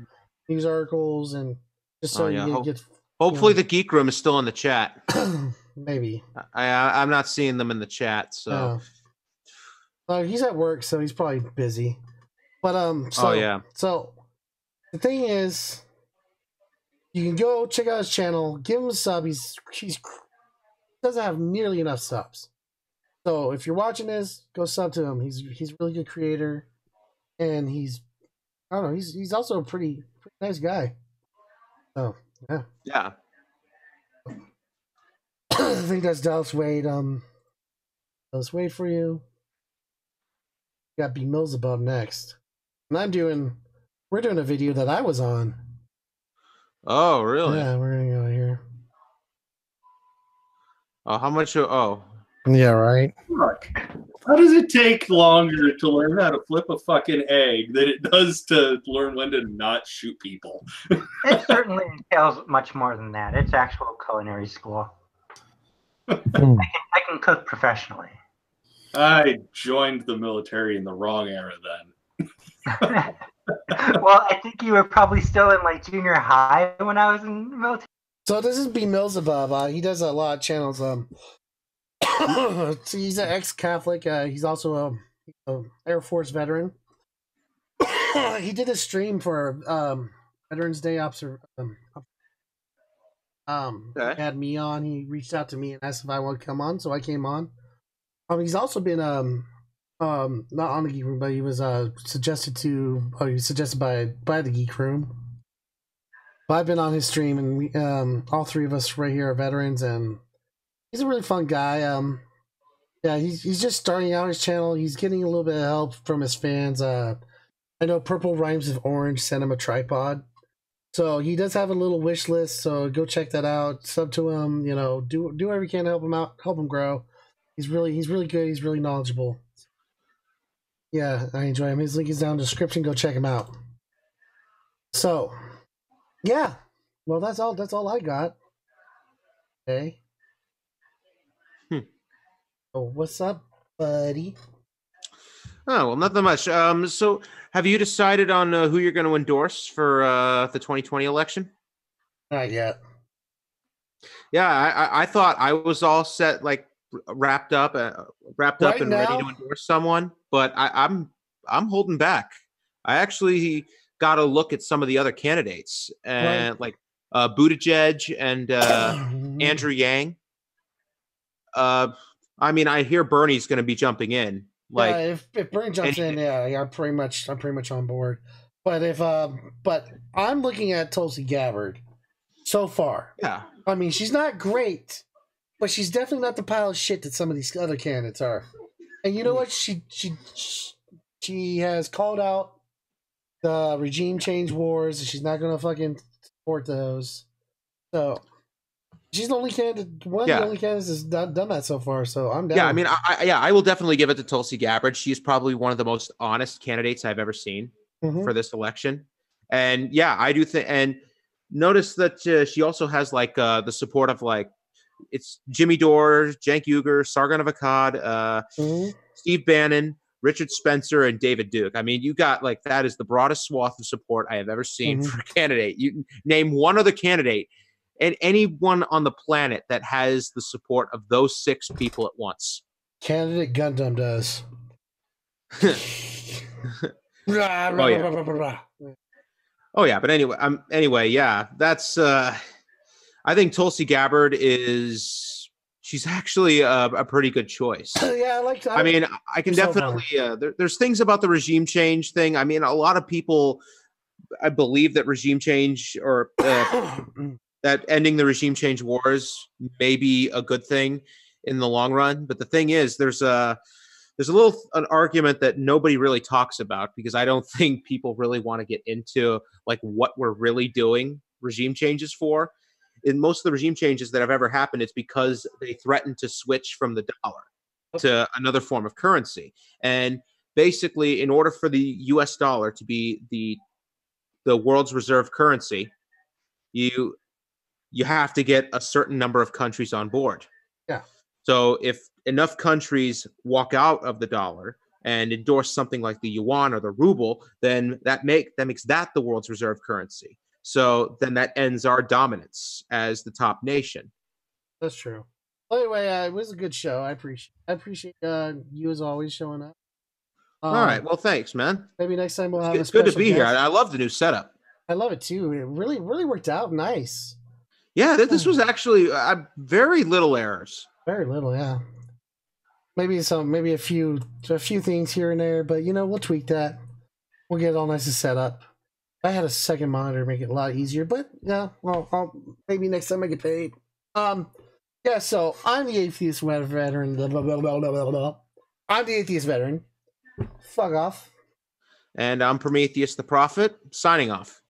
news articles and just so you get. Hopefully, the Geek Room is still in the chat. Maybe. I'm not seeing them in the chat, so. He's at work, so he's probably busy. But So the thing is, you can go check out his channel, give him a sub. He doesn't have nearly enough subs. So if you're watching this, go sub to him. He's a really good creator, and he's also a pretty nice guy. So yeah. Yeah. I think that's Dallas Wade. Dallas Wade for you. Got B Mills above next, and we're doing a video that I was on. Oh really? Yeah, we're gonna go here. Oh, how much? Oh. Yeah, right. Look, how does it take longer to learn how to flip a fucking egg than it does to learn when to not shoot people? It certainly entails much more than that. It's actual culinary school. I can cook professionally. I joined the military in the wrong era then. Well, I think you were probably still in like junior high when I was in the military. So this is B Mills above. He does a lot of channels. He's an ex-Catholic. He's also a Air Force veteran. He did a stream for Veterans Day He had me on. He reached out to me and asked if I would come on, so I came on. He's also been Not on the Geek Room, but he was suggested by the Geek Room. But I've been on his stream, and we all three of us right here are veterans, and he's a really fun guy. Yeah, he's just starting out his channel. He's getting a little bit of help from his fans. I know Purple Rhymes with Orange sent him a tripod. So he does have a little wish list, so go check that out. Sub to him, do whatever you can to help him out, help him grow. He's really good, he's really knowledgeable. Yeah, I enjoy him. His link is down in the description, go check him out. So yeah. Well, that's all I got. Okay. Oh, what's up, buddy? Oh, well, nothing much. So have you decided on who you're going to endorse for the 2020 election? Not yet. Yeah, I thought I was all set, like wrapped up and Right ready now? to endorse someone, but I'm holding back. I actually got to look at some of the other candidates, and like Buttigieg and Andrew Yang. I mean, I hear Bernie's going to be jumping in. Like, yeah, if Bernie jumps in, yeah, I'm pretty much on board. But but I'm looking at Tulsi Gabbard so far. Yeah, I mean, she's not great, but she's definitely not the pile of shit that some of these other candidates are. And you know what? She has called out the regime change wars. She's not going to fucking support those. So she's the only candidate, one of the only candidates that's done that so far. So I'm down. Yeah, I mean, I will definitely give it to Tulsi Gabbard. She's probably one of the most honest candidates I've ever seen for this election. And yeah, I do think. And notice that she also has like the support of like it's Jimmy Dore, Cenk Uygur, Sargon of Akkad, Steve Bannon, Richard Spencer, and David Duke. I mean, you got like that is the broadest swath of support I have ever seen for a candidate. You name one other candidate and anyone on the planet that has the support of those 6 people at once. Candidate Gundam does. Oh yeah, but anyway, yeah, that's I think Tulsi Gabbard she's actually a pretty good choice. Yeah, I like that. I mean, I can definitely there's things about the regime change thing. I mean, a lot of people I believe that regime change or that ending the regime change wars may be a good thing in the long run. But the thing is, there's an argument that nobody really talks about because I don't think people really want to get into like what we're really doing regime changes for. In most of the regime changes that have ever happened, it's because they threatened to switch from the dollar to another form of currency. And basically, in order for the US dollar to be the world's reserve currency, you have to get a certain number of countries on board. Yeah. So if enough countries walk out of the dollar and endorse something like the yuan or the ruble, then that makes that the world's reserve currency. So then that ends our dominance as the top nation. That's true. Well, anyway, it was a good show. I appreciate you as always showing up. All right. Well, thanks, man. Maybe next time we'll have it's good to be here. I love the new setup. I love it too. It really worked out nice. Yeah, this was actually very little errors. Very little, yeah. Maybe a few things here and there, but we'll tweak that. We'll get it all nice and set up. I had a second monitor, make it a lot easier, but yeah, well, maybe next time I get paid. Yeah. So I'm the atheist veteran. Blah, blah, blah, blah, blah, blah. I'm the atheist veteran. Fuck off. And I'm Prometheus the Prophet. Signing off.